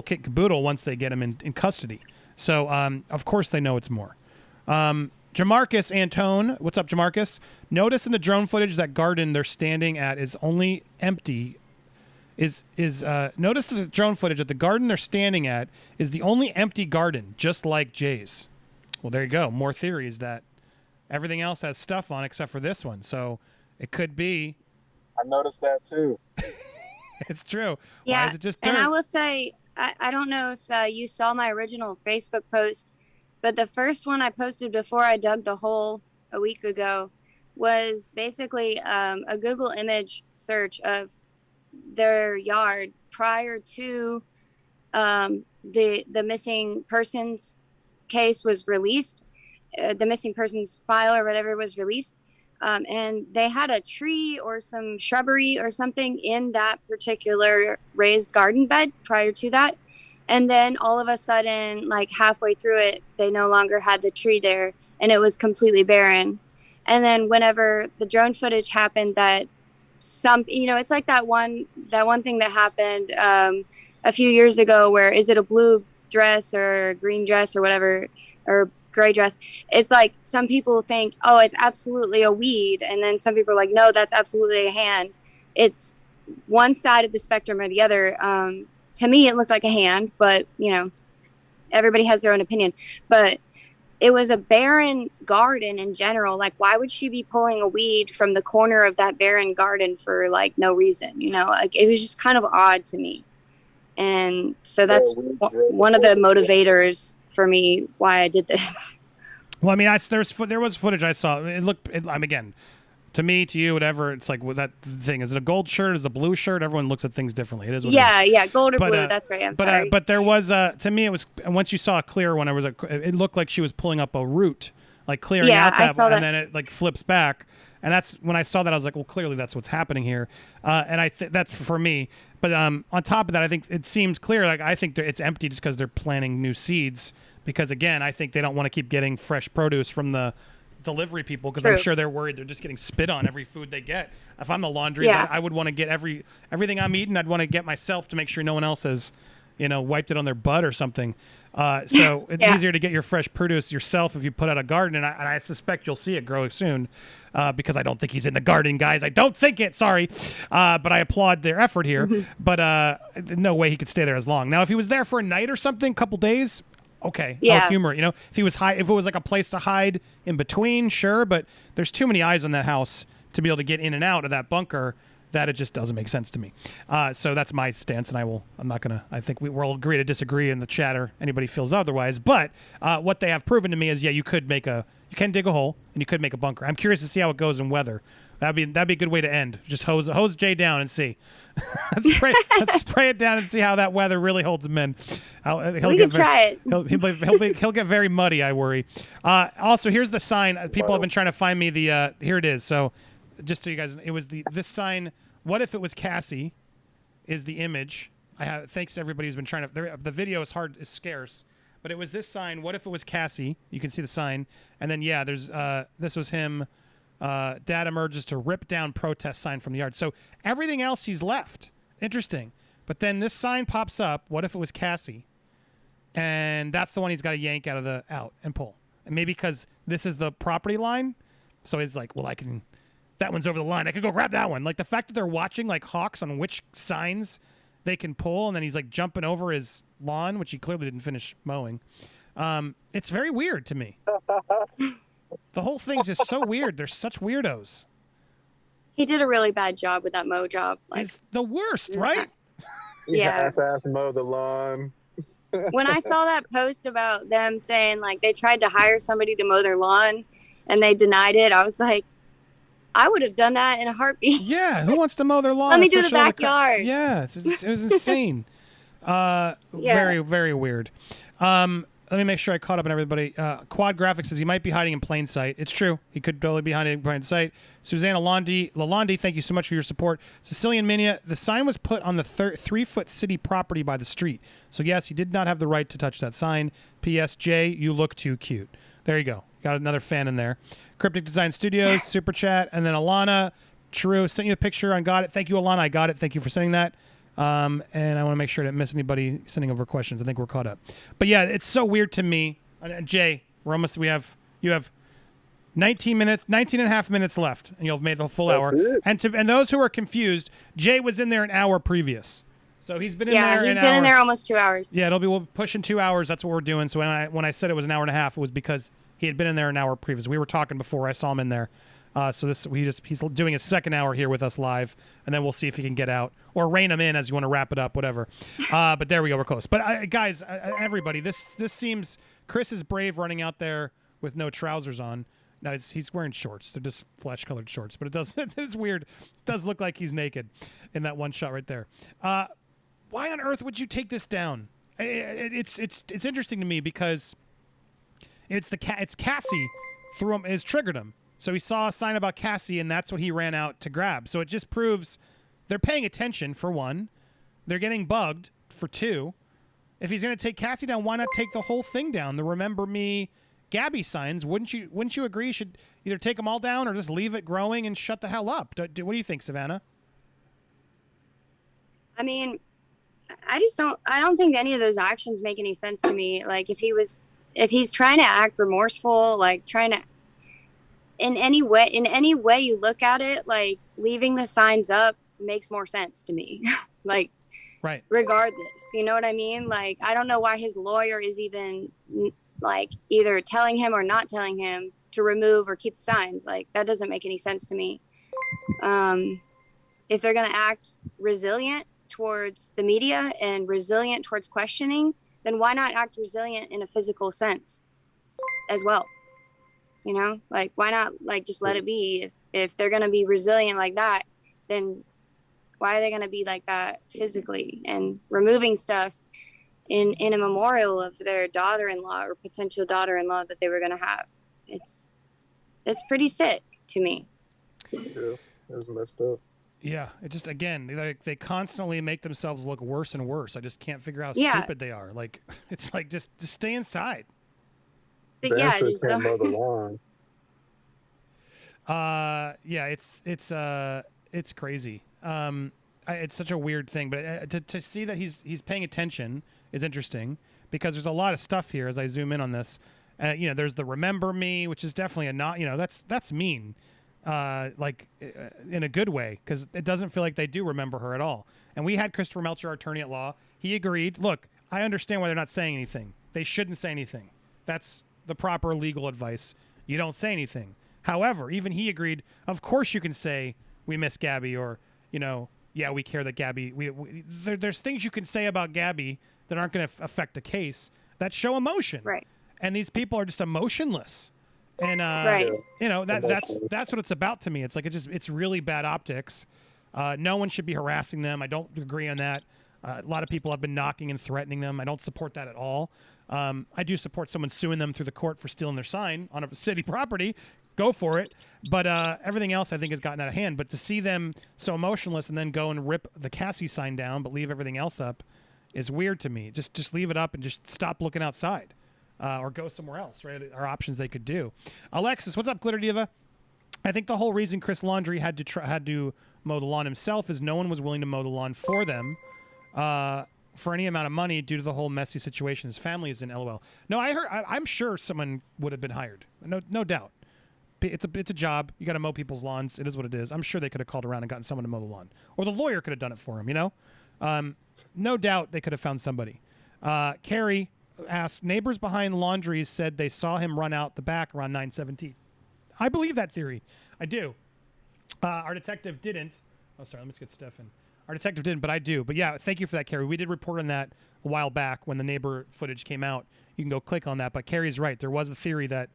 kit and caboodle once they get him in custody. So of course they know it's more. Jamarcus Antone, what's up, Jamarcus? Notice in the drone footage that garden they're standing at is only empty. Notice that the drone footage that the garden they're standing at is the only empty garden, just like Jay's. Well, there you go. More theories that everything else has stuff on except for this one. So it could be. I noticed that too. It's true. Yeah, why is it just dirt? And I will say, I don't know if you saw my original Facebook post, but the first one I posted before I dug the hole a week ago was basically a Google image search of their yard prior to the missing persons case was released. The missing persons file or whatever was released. And they had a tree or some shrubbery or something in that particular raised garden bed prior to that. And then all of a sudden, like halfway through it, they no longer had the tree there and it was completely barren. And then whenever the drone footage happened, that it's like that one thing that happened a few years ago where is it a blue dress or a green dress or whatever, or gray dress? It's like some people think, oh, it's absolutely a weed. And then some people are like, no, that's absolutely a hand. It's one side of the spectrum or the other. To me, it looked like a hand, but, everybody has their own opinion. But it was a barren garden in general. Like, why would she be pulling a weed from the corner of that barren garden for like no reason? You know, like it was just kind of odd to me. And so that's one of the motivators for me why I did this. Well, I mean, there was footage I saw. Again, to me, to you, whatever. It's like that thing. Is it a gold shirt? Is it a blue shirt? Everyone looks at things differently. It is. What it is. Yeah, gold or blue. That's right. I'm sorry. But there was to me, it was once you saw a clear one. It looked like she was pulling up a root, like clearing out that, I saw that. And then it like flips back. And that's when I saw that, I was like, well, clearly that's what's happening here. And that's for me. But on top of that, I think it seems clear. Like I think it's empty just because they're planting new seeds. Because again, I think they don't want to keep getting fresh produce from the delivery people because I'm sure they're worried they're just getting spit on every food they get. If I'm the Laundries, I would want to get everything I'm eating. I'd want to get myself to make sure no one else has, wiped it on their butt or something. So it's easier to get your fresh produce yourself if you put out a garden, and I suspect you'll see it grow soon because I don't think he's in the garden, guys. I don't think it. Sorry, but I applaud their effort here. Mm-hmm. But no way he could stay there as long. Now, if he was there for a night or something, a couple days. Okay, I'll humor it. If it was like a place to hide in between, sure. But there's too many eyes on that house to be able to get in and out of that bunker that it just doesn't make sense to me. So that's my stance, and I'm not gonna. I think we'll agree to disagree in the chat, or anybody feels otherwise. But what they have proven to me is, you can dig a hole and you could make a bunker. I'm curious to see how it goes in weather. That'd be a good way to end. Just hose Jay down and see. let's spray it down and see how that weather really holds him in. We can try it. He'll get very muddy, I worry. Also, here's the sign. People have been trying to find me the. Here it is. So, just so you guys, it was this sign. What if it was Cassie? Is the image. Thanks to everybody who's been trying to. The video is scarce, but it was this sign. What if it was Cassie? You can see the sign, and then there's this was him. Dad emerges to rip down protest sign from the yard. So everything else he's left. Interesting. But then this sign pops up. What if it was Cassie? And that's the one he's got to yank out and pull. And maybe because this is the property line. So he's like, well, that one's over the line. I could go grab that one. Like the fact that they're watching like hawks on which signs they can pull. And then he's like jumping over his lawn, which he clearly didn't finish mowing. It's very weird to me. The whole thing's just so weird. They're such weirdos. He did a really bad job with that mow job. It's the worst, right? Yeah. Half mow the lawn. When I saw that post about them saying like they tried to hire somebody to mow their lawn and they denied it, I was like, I would have done that in a heartbeat. Yeah, who wants to mow their lawn? Let me do the backyard. It was insane. Very, very weird. Let me make sure I caught up on everybody. Quad Graphics says he might be hiding in plain sight. It's true. He could totally be hiding in plain sight. Susanna Lalonde, thank you so much for your support. Sicilian Minia, the sign was put on the 3-foot city property by the street. So, yes, he did not have the right to touch that sign. P.S. Jay, you look too cute. There you go. Got another fan in there. Cryptic Design Studios, Super Chat. And then Alana True sent you a picture on Got It. Thank you, Alana. I got it. Thank you for sending that. And I want to make sure I didn't miss anybody sending over questions. I think we're caught up. But yeah, it's so weird to me. Jay, you have 19 and a half minutes left, and you'll have made the full hour. And those who are confused, Jay was in there an hour previous. So he's been in there an hour. Yeah, he's been in there almost 2 hours. Yeah, we'll be pushing 2 hours. That's what we're doing. So when I said it was an hour and a half, it was because he had been in there an hour previous. We were talking before I saw him in there. So he's doing his second hour here with us live, and then we'll see if he can get out or rein him in as you want to wrap it up, whatever. But there we go, we're close. But guys, everybody, this seems Chris is brave running out there with no trousers on. No, he's wearing shorts. They're just flesh-colored shorts, but it is weird. It does look like he's naked in that one shot right there. Why on earth would you take this down? It's interesting to me because it's Cassie is triggered him. So he saw a sign about Cassie, and that's what he ran out to grab. So it just proves they're paying attention, for one. They're getting bugged, for two. If he's going to take Cassie down, why not take the whole thing down? The Remember Me Gabby signs, wouldn't you agree you should either take them all down or just leave it growing and shut the hell up? What do you think, Savannah? I mean, I don't think any of those actions make any sense to me. Like, if he's trying to act remorseful, like trying to, in any way you look at it, like leaving the signs up makes more sense to me. Like, right. Regardless, you know what I mean? Like, I don't know why his lawyer is even like either telling him or not telling him to remove or keep the signs. Like, that doesn't make any sense to me. If they're going to act resilient towards the media and resilient towards questioning, then why not act resilient in a physical sense as well? You know, like, why not, like, just let it be? If they're going to be resilient like that, then why are they going to be like that physically? And removing stuff in a memorial of their daughter-in-law or potential daughter-in-law that they were going to have. It's pretty sick to me. Yeah, it's messed up. Yeah, it just, again, they constantly make themselves look worse and worse. I just can't figure out how stupid they are. Like, it's like, just stay inside. The answer is can't mow the lawn. Yeah, it's crazy. It's such a weird thing, but to see that he's paying attention is interesting, because there's a lot of stuff here as I zoom in on this. You know, there's the remember me, which is definitely that's mean. Like, in a good way, because it doesn't feel like they do remember her at all. And we had Christopher Melcher, our attorney at law. He agreed. Look, I understand why they're not saying anything. They shouldn't say anything. That's the proper legal advice. You don't say anything. However, even he agreed, of course you can say, we miss Gabby, or, you know, yeah, we care that Gabby, there's things you can say about Gabby that aren't going to affect the case that show emotion. Right. And these people are just emotionless. And you know, that's what it's about to me. It's like it's really bad optics. No one should be harassing them. I don't agree on that. A lot of people have been knocking and threatening them. I don't support that at all. I do support someone suing them through the court for stealing their sign on a city property. Go for it. But everything else I think has gotten out of hand. But to see them so emotionless and then go and rip the Cassie sign down but leave everything else up is weird to me. Just leave it up and just stop looking outside. Or go somewhere else, right? Are options they could do. Alexis, what's up, Glitter Diva? I think the whole reason Chris Laundrie had to mow the lawn himself is no one was willing to mow the lawn for them for any amount of money due to the whole messy situation his family is in. LOL. No, I'm sure someone would have been hired. No doubt. It's a job. You got to mow people's lawns. It is what it is. I'm sure they could have called around and gotten someone to mow the lawn, or the lawyer could have done it for him. You know, no doubt they could have found somebody. Carrie asked, neighbors behind Laundries said they saw him run out the back around 9:17. I believe that theory. I do. Our detective didn't. Oh, sorry. Let me just get Steph in. Our detective didn't, but I do. But yeah, thank you for that, Carrie. We did report on that a while back when the neighbor footage came out. You can go click on that. But Carrie's right. There was a theory that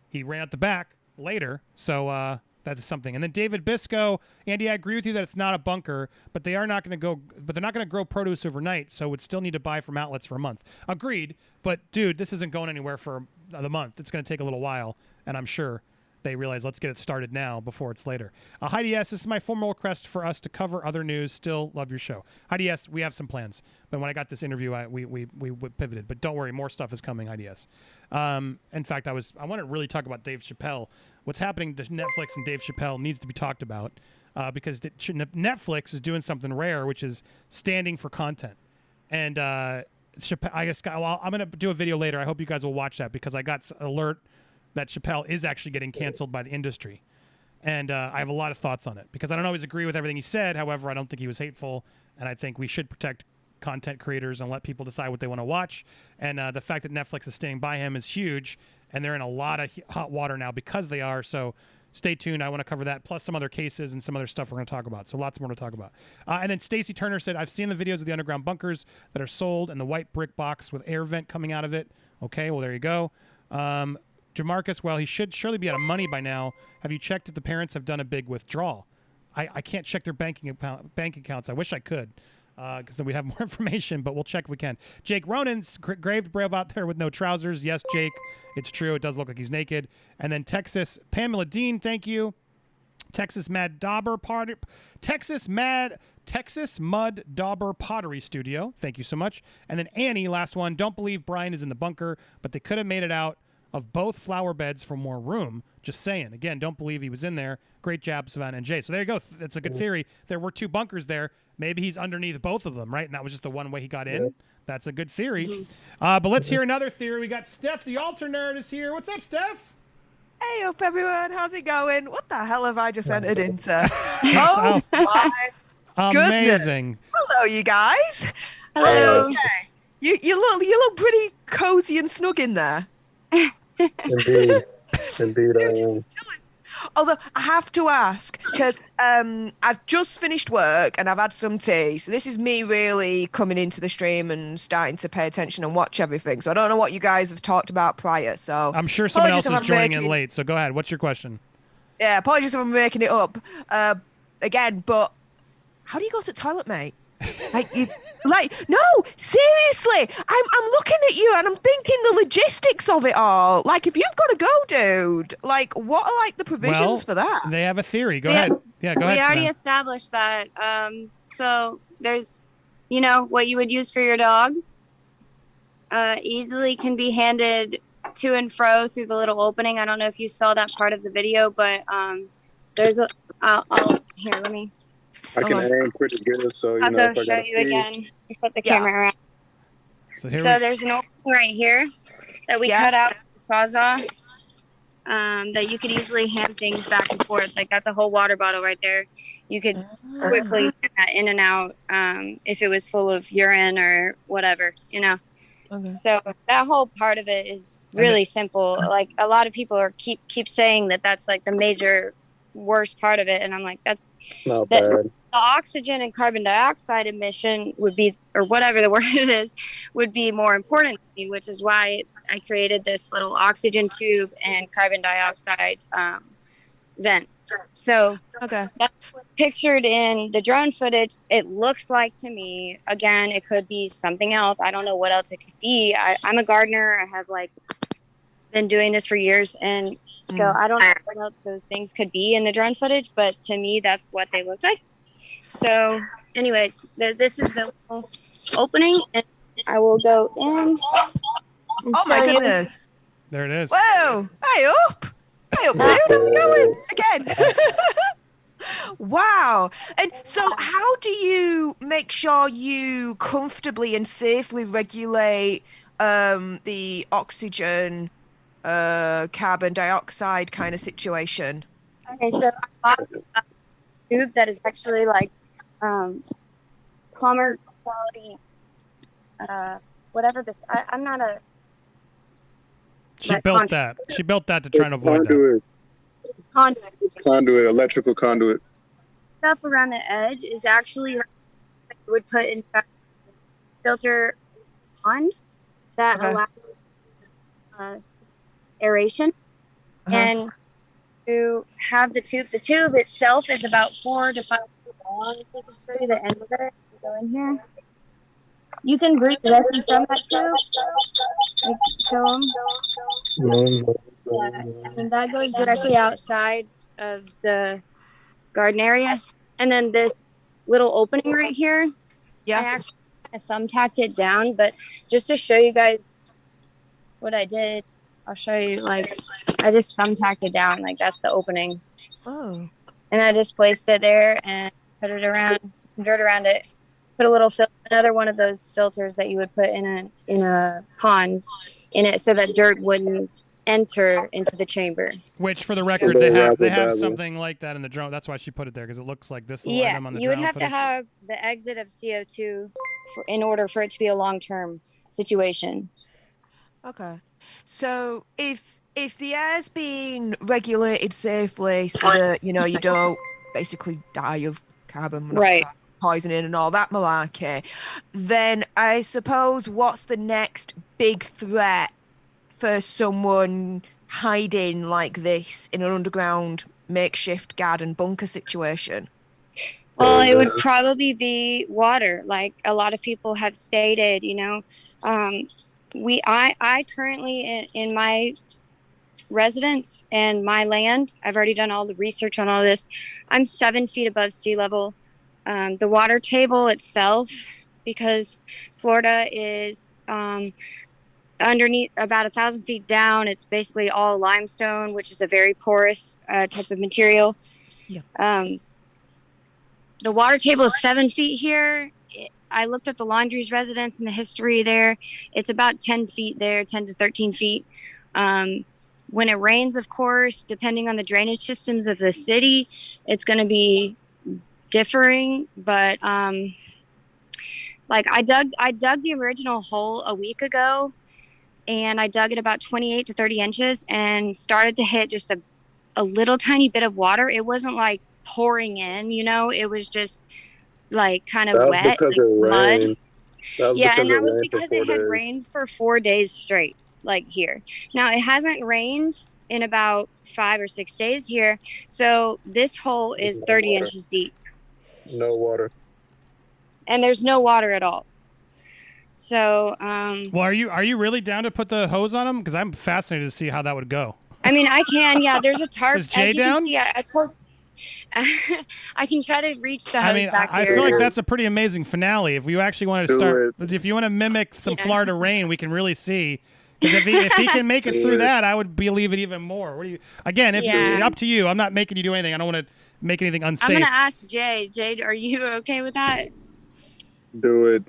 he ran out the back later. So that is something. And then David Bisco, Andy, I agree with you that it's not a bunker, but they're not going to grow produce overnight, so would still need to buy from outlets for a month. Agreed, but dude, this isn't going anywhere for the month. It's going to take a little while, and I'm sure they realize let's get it started now before it's later. Heidi S., this is my formal request for us to cover other news. Still love your show. Heidi S., we have some plans, but when I got this interview, we pivoted. But don't worry, more stuff is coming, Heidi S. In fact, I want to really talk about Dave Chappelle. What's happening to Netflix and Dave Chappelle needs to be talked about because Netflix is doing something rare, which is standing for content. And Chappelle, I'm going to do a video later. I hope you guys will watch that because I got alert that Chappelle is actually getting canceled by the industry. And I have a lot of thoughts on it because I don't always agree with everything he said. However, I don't think he was hateful. And I think we should protect content creators and let people decide what they want to watch. And the fact that Netflix is standing by him is huge. And they're in a lot of hot water now because they are. So stay tuned. I want to cover that, plus some other cases and some other stuff we're going to talk about. So lots more to talk about. And then Stacy Turner said, I've seen the videos of the underground bunkers that are sold and the white brick box with air vent coming out of it. Okay, well, there you go. Jamarcus, well, he should surely be out of money by now. Have you checked if the parents have done a big withdrawal? I can't check their bank accounts. I wish I could. Because then we have more information, but we'll check if we can. Jake Ronan's graved brave out there with no trousers. Yes, Jake, it's true. It does look like he's naked. And then Texas, Pamela Dean, thank you. Texas Mud Dauber Pottery Studio, thank you so much. And then Annie, last one. Don't believe Brian is in the bunker, but they could have made it out of both flower beds for more room. Just saying. Again, don't believe he was in there. Great job, Savannah and Jay. So there you go. That's a good theory. There were two bunkers there. Maybe he's underneath both of them, right? And that was just the one way he got in. Yep. That's a good theory. But let's hear another theory. We got Steph, the alter nerd, is here. What's up, Steph? Hey up, everyone. How's it going? What the hell have I just entered into? Oh, my amazing. Goodness. Hello, you guys. Hello. Okay. You look pretty cozy and snug in there. Indeed, indeed, I am. Although I have to ask, because I've just finished work and I've had some tea. So this is me really coming into the stream and starting to pay attention and watch everything. So I don't know what you guys have talked about prior. So I'm sure someone else apologies is if I'm joining in making- late. So go ahead. What's your question? Yeah, apologies if I'm making it up again. But how do you go to the toilet, mate? No, seriously, I'm looking at you and I'm thinking the logistics of it all. Like, if you've got to go, dude, like, what are like the provisions for that? They have a theory. Go We ahead. have- Yeah, go we ahead. already Savannah. established that. So there's, what you would use for your dog. Easily can be handed to and fro through the little opening. I don't know if you saw that part of the video, but there's a. Here, let me. I can aim pretty good, so I'll go if I show gotta you pee. again. Just put the camera around. So There's an opening right here that we cut out with the Sawzall. That you could easily hand things back and forth. Like, that's a whole water bottle right there. You could quickly get that in and out if it was full of urine or whatever, Okay. So that whole part of it is really simple. Like, a lot of people keep saying that that's like the major worst part of it, and I'm like, that's Not bad. the oxygen and carbon dioxide emission would be, or whatever the word it is, would be more important to me, which is why I created this little oxygen tube and carbon dioxide vent. So that's pictured in the drone footage. It looks like, to me, again, it could be something else. I don't know what else it could be. I'm a gardener. I have been doing this for years, and so I don't know what else those things could be in the drone footage, but to me, that's what they look like. So anyways, this is the little opening, and I will go in. Oh my goodness. There it is. Whoa. Hey up. Hey up, dude. How's it going? Again. Wow. And so how do you make sure you comfortably and safely regulate the oxygen, carbon dioxide kind of situation? Okay, so I bought a tube that is actually like plumber quality, whatever this. I'm not a. She built that. She built that to try and avoid that. Conduit. It's conduit, electrical conduit. Stuff around the edge is actually like you would put in filter on that allows aeration, and to have the tube. The tube itself is about 4 to 5 feet long. If I can show you the end of it, go in here. You can breathe directly from that tube. Like, show them. And that goes directly outside of the garden area. And then this little opening right here, I actually thumbtacked it down, but just to show you guys what I did, I'll show you. Like, I just thumbtacked it down. Like, that's the opening. Oh. And I just placed it there and put it around, dirt around it. Put a little another one of those filters that you would put in a pond in it, so that dirt wouldn't enter into the chamber. Which, for the record, they have something like that in the drone. That's why she put it there, because it looks like this little item on the drone. You would have to have the exit of CO2 in order for it to be a long-term situation. Okay. So if the air's being regulated safely so that, you don't basically die of carbon monoxide poisoning and all that malarkey, then I suppose what's the next big threat for someone hiding like this in an underground makeshift garden bunker situation? Well, it would probably be water. Like a lot of people have stated, I currently in my residence and my land, I've already done all the research on all this. I'm 7 feet above sea level. The water table itself, because Florida is underneath about 1,000 feet down, it's basically all limestone, which is a very porous type of material. The water table is 7 feet here. I looked up the Laundries residence and the history there. It's about 10 feet there, 10 to 13 feet. When it rains, of course, depending on the drainage systems of the city, it's going to be differing. But like I dug the original hole a week ago, and I dug it about 28 to 30 inches and started to hit just a little tiny bit of water. It wasn't like pouring in, you know, it was just like kind of That was wet, because like it mud. rained. That was Yeah, because and it that was rained for because it 4 had days. rained for 4 days straight, like here. Now, it hasn't rained in about 5 or 6 days here. So this hole There's is no 30 water. inches deep. No water. And there's no water at all. So, Well, are you really down to put the hose on him? Because I'm fascinated to see how that would go. I mean, I can. Yeah, there's a tarp. Is Jay As you down? can see, I told. I can try to reach the hose I mean, back I here. feel like that's a pretty amazing finale. If you actually want to Do start, it. if you want to mimic some Yeah. Florida rain, we can really see. Because if he can make it through that, I would believe it even more. What do you? Again, if Yeah. up to you. I'm not making you do anything. I don't want to make anything unsafe. I'm gonna ask Jay. Jade, are you okay with that? Do it.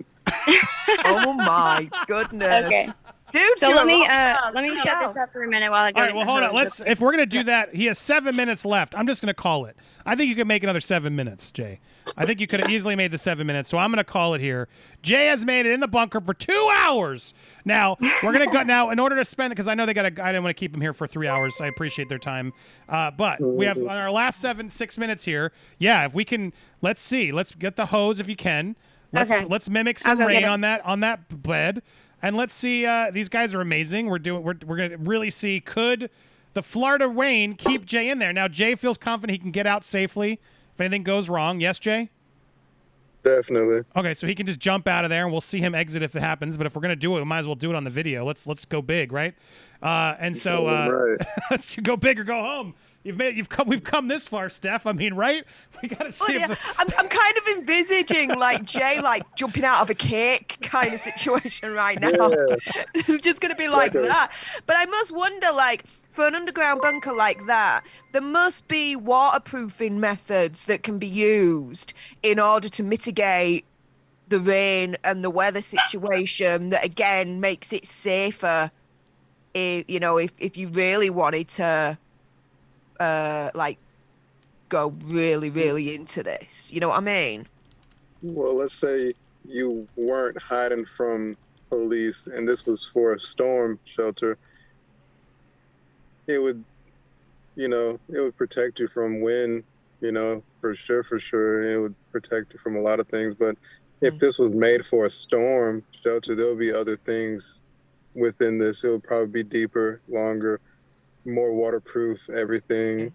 Oh my goodness. Okay. Dude, So you're let me a rock let me star. set this up for a minute while I go. All right, get well, the hold on. hose. Let's. If we're gonna do that, he has 7 minutes left. I'm just gonna call it. I think you could make another 7 minutes, Jay. I think you could have easily made the 7 minutes. So I'm gonna call it here. Jay has made it in the bunker for 2 hours. Now we're gonna go. Now, in order to spend, because I know they got. I didn't want to keep them here for 3 hours. I appreciate their time. But we have on our last 6 minutes here. Yeah, if we can, let's see. Let's get the hose if you can. Let's mimic some I'll go get rain it. on that bed. And let's see. These guys are amazing. We're gonna really see, could the Florida rain keep Jay in there? Now Jay feels confident he can get out safely if anything goes wrong. Yes, Jay. Definitely. Okay, so he can just jump out of there, and we'll see him exit if it happens. But if we're gonna do it, we might as well do it on the video. Let's go big, right? And so Right. let's go big or go home. We've come this far, Steph. I mean, right? We gotta see. Well, yeah, I'm kind of envisaging like Jay like jumping out of a cake kind of situation right now. Yeah. It's just gonna be like Okay. that. But I must wonder, like, for an underground bunker like that, there must be waterproofing methods that can be used in order to mitigate the rain and the weather situation that again makes it safer if you really wanted to like go really into this, you know what I mean? Well, let's say you weren't hiding from police and this was for a storm shelter. It would, it would protect you from wind, for sure. It would protect you from a lot of things. But if this was made for a storm shelter, there'll be other things within this. It would probably be deeper, longer, more waterproof, everything.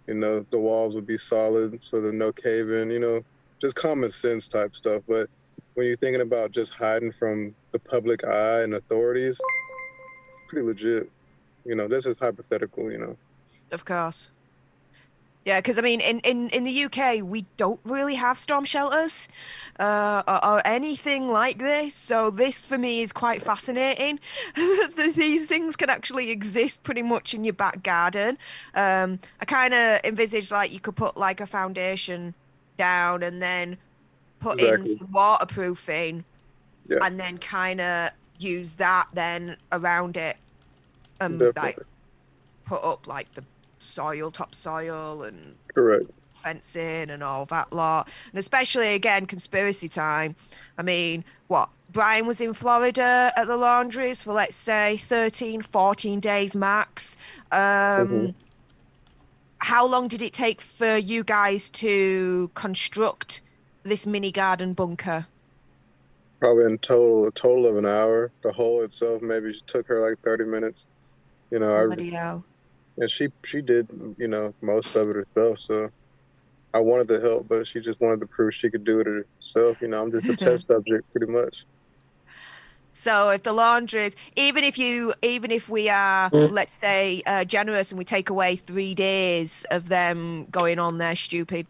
The walls would be solid so there's no cave in, just common sense type stuff. But when you're thinking about just hiding from the public eye and authorities, it's pretty legit. This is hypothetical, Of course. Yeah, because I mean, in the UK, we don't really have storm shelters or anything like this. So this, for me, is quite fascinating. These things can actually exist pretty much in your back garden. I kind of envisage like you could put like a foundation down and then put in some waterproofing, and then kind of use that then around it, and like put up like the topsoil and Correct. fencing and all that lot. And especially again, conspiracy time. I mean, Brian was in Florida at the Laundries for let's say 13, 14 days max. How long did it take for you guys to construct this mini garden bunker? Probably in a total of an hour. The hole itself maybe took her like 30 minutes. Bloody hell. And she did, most of it herself. So I wanted to help, but she just wanted to prove she could do it herself. I'm just a test subject, pretty much. So if the Laundries, even if we are, let's say, generous and we take away 3 days of them going on their stupid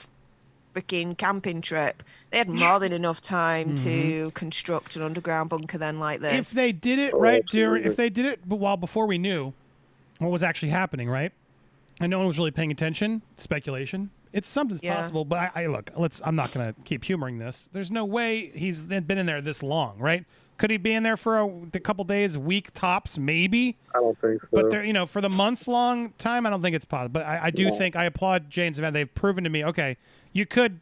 freaking camping trip, they had more than enough time to construct an underground bunker then like this. If they did it if they did it before we knew what was actually happening, right? And no one was really paying attention. Speculation. It's something's possible, but I look. I'm not gonna keep humoring this. There's no way he's been in there this long, right? Could he be in there for a couple days, a week tops, maybe? I don't think so. But there, for the month-long time, I don't think it's possible. But I do think I applaud Jay and Savannah. They've proven to me, okay, you could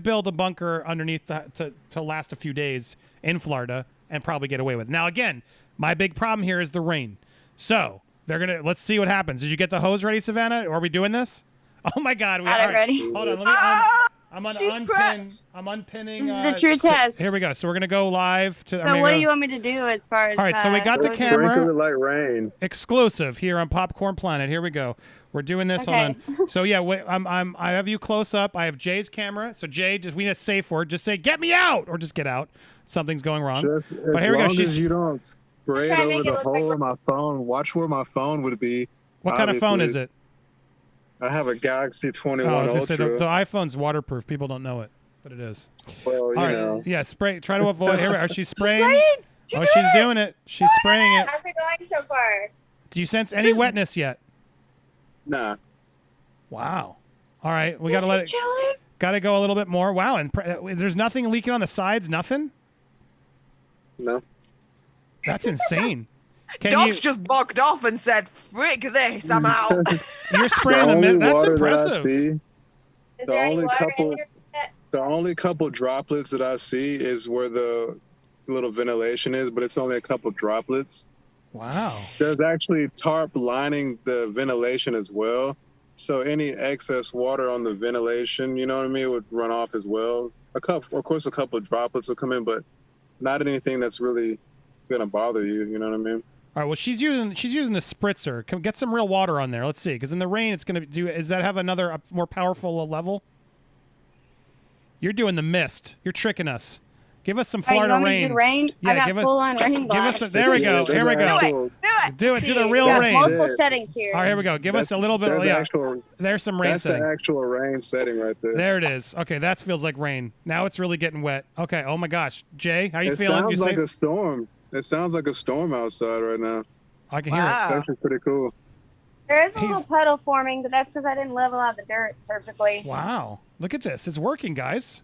build a bunker underneath to last a few days in Florida and probably get away with it. Now, again, My big problem here is the rain. So let's see what happens. Did you get the hose ready, Savannah? Or are we doing this? Oh my God. Got it ready. Hold on. Let me I'm unpinning. This is the true test. Here we go. So we're going to go live. So what do you want me to do as far as... All right, so we got the camera. Sprinkle it like rain. Exclusive here on Popcorn Planet. Here we go. We're doing this. Okay. Hold on. So yeah, I have you close up. I have Jay's camera. So Jay, we need a safe word. Just say, "Get me out," or just get out. Something's going wrong. Just, but here we go. As long as you don't spray it over the hole in my phone. Watch where my phone would be. What kind of phone is it? I have a Galaxy 21 I was Ultra. gonna say the iPhone's waterproof. People don't know it, but it is. Well, you know. Yeah, spray. Try to avoid. Here we are. She's spraying. Spraying? She's doing it. She's spraying it. How's it going so far? Do you sense any wetness yet? Nah. Wow. All right, we gotta let it. Gotta go a little bit more. Wow, and there's nothing leaking on the sides. Nothing. No. That's insane. Dogs just bugged off and said, "Frick this, I'm out." You're spraying the that's impressive. The only couple droplets that I see is where the little ventilation is, but it's only a couple droplets. Wow. There's actually tarp lining the ventilation as well. So any excess water on the ventilation, you know what I mean, would run off as well. Of course, a couple of droplets will come in, but not anything that's really gonna bother you. You know what I mean? All right. Well, she's using the spritzer. Come get some real water on there. Let's see, because in the rain, it's gonna do. Does that have another more powerful level? You're doing the mist. You're tricking us. Give us some Florida rain. Yeah, I got full on rain blocks. There we go. Here we go. Do it. Do the real rain. Multiple settings here. All right, here we go. Give us a little bit. There's some rain setting. That's the actual rain setting right there. There it is. Okay, that feels like rain. Now it's really getting wet. Okay. Oh my gosh, Jay, how you feeling? It sounds like a storm. It sounds like a storm outside right now. I can hear it. It's actually pretty cool. There is a little puddle forming, but that's because I didn't level out the dirt perfectly. Wow. Look at this. It's working, guys.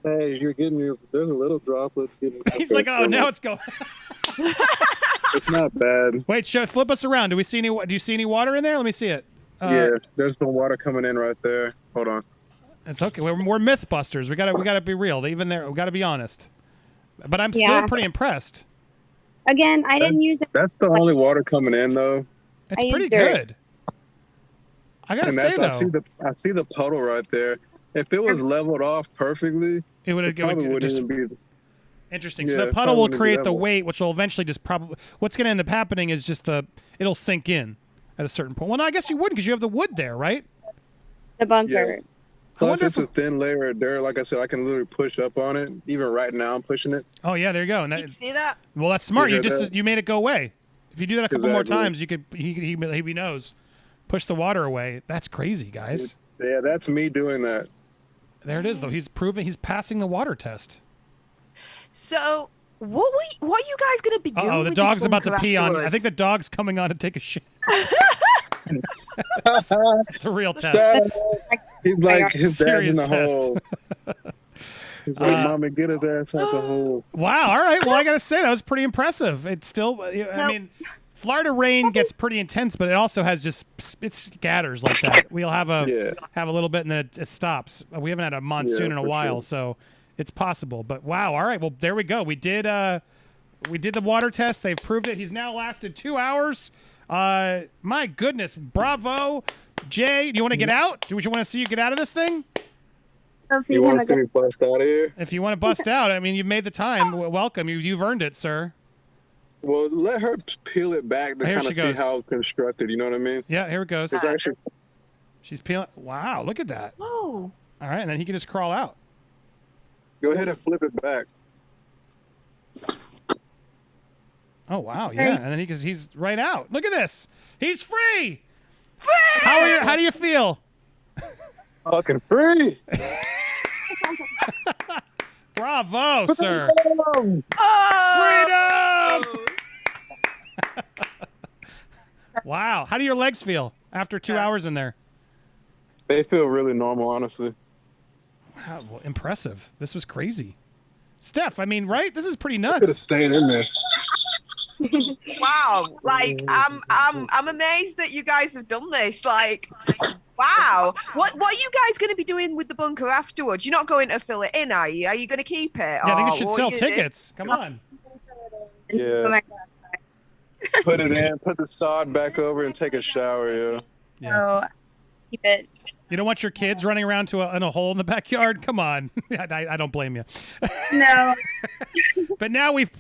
Hey, there's a little droplets getting. He's like, oh, now it's going. It's not bad. Wait, flip us around. Do you see any water in there? Let me see it. Yeah, there's some water coming in right there. Hold on. It's okay. We're myth busters. We gotta be real. Even there, we gotta be honest. But I'm still pretty impressed. Again, I didn't use it. That's the only water coming in, though. It's pretty good. I gotta say though, I see the puddle right there. If it was leveled off perfectly, it probably wouldn't even be. Interesting. So the puddle will create the weight, which will eventually just probably. What's going to end up happening is just it'll sink in at a certain point. Well, no, I guess you wouldn't because you have the wood there, right? The bunker. Yeah. Plus, it's a thin layer of dirt. Like I said, I can literally push up on it. Even right now, I'm pushing it. Oh yeah, there you go. And you see that? Well, that's smart. You made it go away. If you do that a couple more times, you could. He knows. Push the water away. That's crazy, guys. Yeah, that's me doing that. There it is, though. He's passing the water test. So, what are you guys going to be doing? Oh, the dog's about to pee on you. I think the dog's coming on to take a shit. It's a real test. He's like, his dad's in the test. hole. He's like, Mommy, get his ass out the hole. Wow. All right. Well, I got to say, that was pretty impressive. It's still, I mean, Florida rain gets pretty intense, but it also has it scatters like that. We'll have a little bit and then it stops. We haven't had a monsoon in a while, so it's possible. But wow, all right. Well, there we go. We did the water test. They've proved it. He's now lasted 2 hours. My goodness, bravo, Jay. Do you want to get out? Do you want to see you get out of this thing? You want to see me bust out of here? If you want to bust out, I mean, you've made the time. Welcome. You've earned it, sir. Well, let her peel it back to kind of see how it's constructed. You know what I mean? Yeah, here it goes. It's actually... She's peeling. Wow, look at that. Whoa. All right, and then he can just crawl out. Go ahead and flip it back. Oh, wow, yeah. And then he's right out. Look at this. He's free. Free! How do you feel? Fucking free. Bravo, sir. Freedom! Freedom! Wow. How do your legs feel after 2 hours in there? They feel really normal, honestly. Wow, well, impressive. This was crazy. Steph, I mean, right? This is pretty nuts. Could have stayed in there. Wow. Like, I'm amazed that you guys have done this. Like, wow. What are you guys going to be doing with the bunker afterwards? You're not going to fill it in, are you? Are you going to keep it? Yeah, I think you should sell tickets. Come on. Yeah. Put it in, put the sod back over, and take a shower. Yeah. So keep it. You don't want your kids running around in a hole in the backyard? Come on, I don't blame you. No. But now we've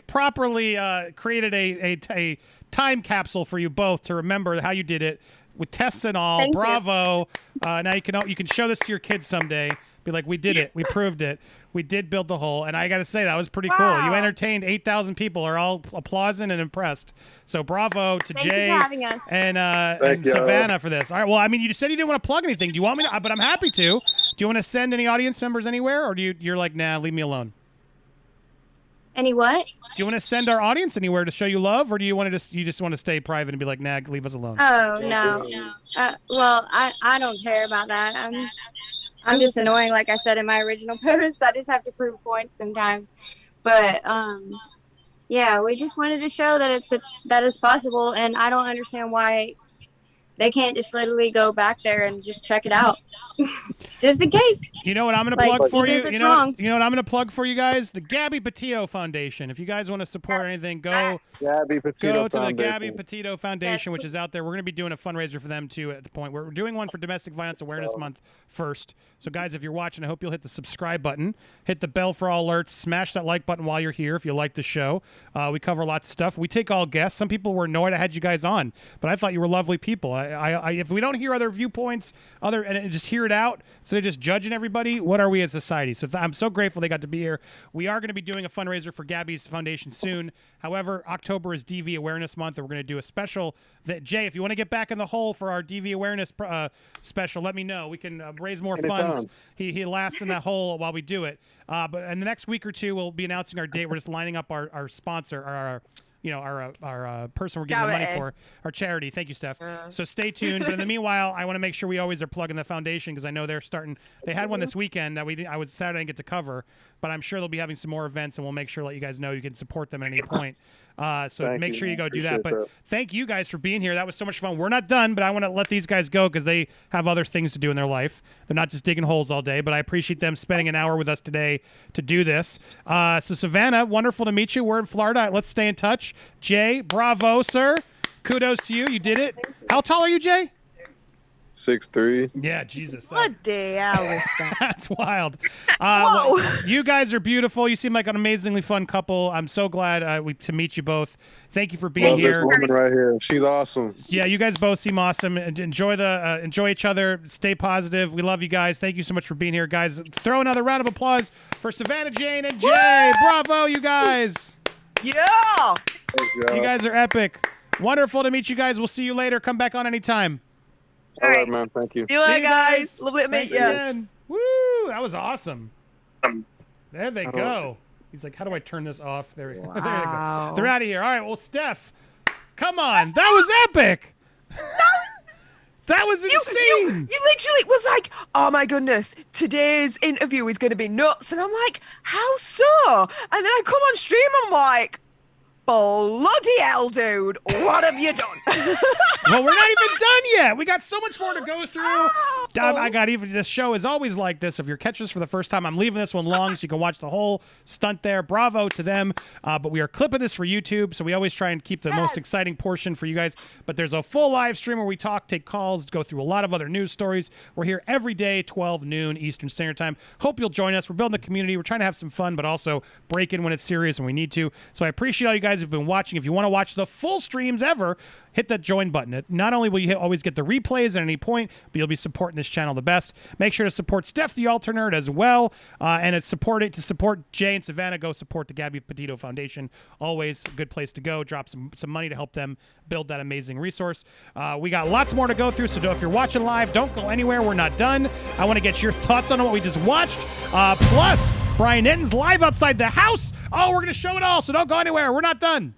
properly created a time capsule for you both to remember how you did it with tests and all. Thank you. Bravo! Now you can show this to your kids someday. Be like, we did it. We proved it. We did build the hole. And I got to say, that was pretty cool. You entertained 8,000 people are all applauding and impressed. So bravo to Thank Jay you for having us. and Savannah for this. All right. Well, I mean, you said you didn't want to plug anything. Do you want me to? But I'm happy to. Do you want to send any audience members anywhere? Or you're like, nah, leave me alone? Any what? Do you want to send our audience anywhere to show you love? Or do you want to just want to stay private and be like, nah, leave us alone? Oh, no. Well, I don't care about that. I'm just annoying, like I said in my original post. I just have to prove points sometimes. But yeah, we just wanted to show that it's possible, and I don't understand why they can't just literally go back there and just check it out, just in case. You know what I'm going to plug for you? You know wrong. what I'm going to plug for you guys? The Gabby Petito Foundation. If you guys want to support anything, go to the Gabby Petito Foundation, which is out there. We're going to be doing a fundraiser for them too. At the point we're doing one for Domestic Violence Awareness Month first. So guys, if you're watching, I hope you'll hit the subscribe button, hit the bell for all alerts, smash that like button while you're here if you like the show. We cover lots of stuff. We take all guests. Some people were annoyed I had you guys on, but I thought you were lovely people. If we don't hear other viewpoints, and just hear it out, so they're just judging everybody, what are we as a society? So I'm so grateful they got to be here. We are going to be doing a fundraiser for Gabby's Foundation soon. However, October is DV Awareness Month, and we're going to do a special. Jay, if you want to get back in the hole for our DV Awareness special, let me know. We can raise more funds. He lasts in that hole while we do it. But in the next week or two, we'll be announcing our date. We're just lining up our sponsor, our person we're giving the money for, our charity. Thank you, Steph. So stay tuned. But in the meanwhile, I want to make sure we always are plugging the foundation, because I know they're starting. They had one this weekend that I was Saturday didn't get to cover, but I'm sure they'll be having some more events, and we'll make sure to let you guys know you can support them at any point. So make sure you go do that. But thank you guys for being here. That was so much fun. We're not done, but I want to let these guys go because they have other things to do in their life. They're not just digging holes all day, but I appreciate them spending an hour with us today to do this. So Savannah, wonderful to meet you. We're in Florida. Let's stay in touch. Jay, bravo, sir. Kudos to you. You did it. How tall are you, Jay? 6'3". Yeah, Jesus. What the hell? That's wild. Whoa. You guys are beautiful. You seem like an amazingly fun couple. I'm so glad to meet you both. Thank you for being here. This woman right here, she's awesome. Yeah, you guys both seem awesome. Enjoy each other. Stay positive. We love you guys. Thank you so much for being here, guys. Throw another round of applause for Savannah, Jane, and Jay. Bravo, you guys. Yeah. You guys are epic. Wonderful to meet you guys. We'll see you later. Come back on anytime. All right, man. Thank you. See you later, guys. Lovely to meet you. Again. Woo! That was awesome. There they go. He's like, how do I turn this off? There we go. There they go. They're out of here. All right. Well, Steph, come on. That was epic. That was insane. You literally was like, oh my goodness, today's interview is going to be nuts. And I'm like, how so? And then I come on stream, I'm like, bloody hell, dude, what have you done? Well, we're not even done yet. We got so much more to go through. This show is always like this. If you're catching this for the first time, I'm leaving this one long so you can watch the whole stunt there. Bravo to them. But we are clipping this for YouTube, so we always try and keep the most exciting portion for you guys. But there's a full live stream where we talk, take calls, go through a lot of other news stories. We're here every day, 12 noon Eastern Standard Time. Hope you'll join us. We're building a community. We're trying to have some fun, but also break in when it's serious and we need to. So I appreciate all you guys who've been watching. If you want to watch the full streams ever, hit that join button. Not only will you always get the replays at any point, but you'll be supporting this channel the best. Make sure to support Steph the Alter Nerd as well. And to support Jay and Savannah, go support the Gabby Petito Foundation. Always a good place to go. Drop some money to help them build that amazing resource. We got lots more to go through, so if you're watching live, don't go anywhere. We're not done. I want to get your thoughts on what we just watched. Plus, Brian Enton's live outside the house. Oh, we're going to show it all, so don't go anywhere. We're not done.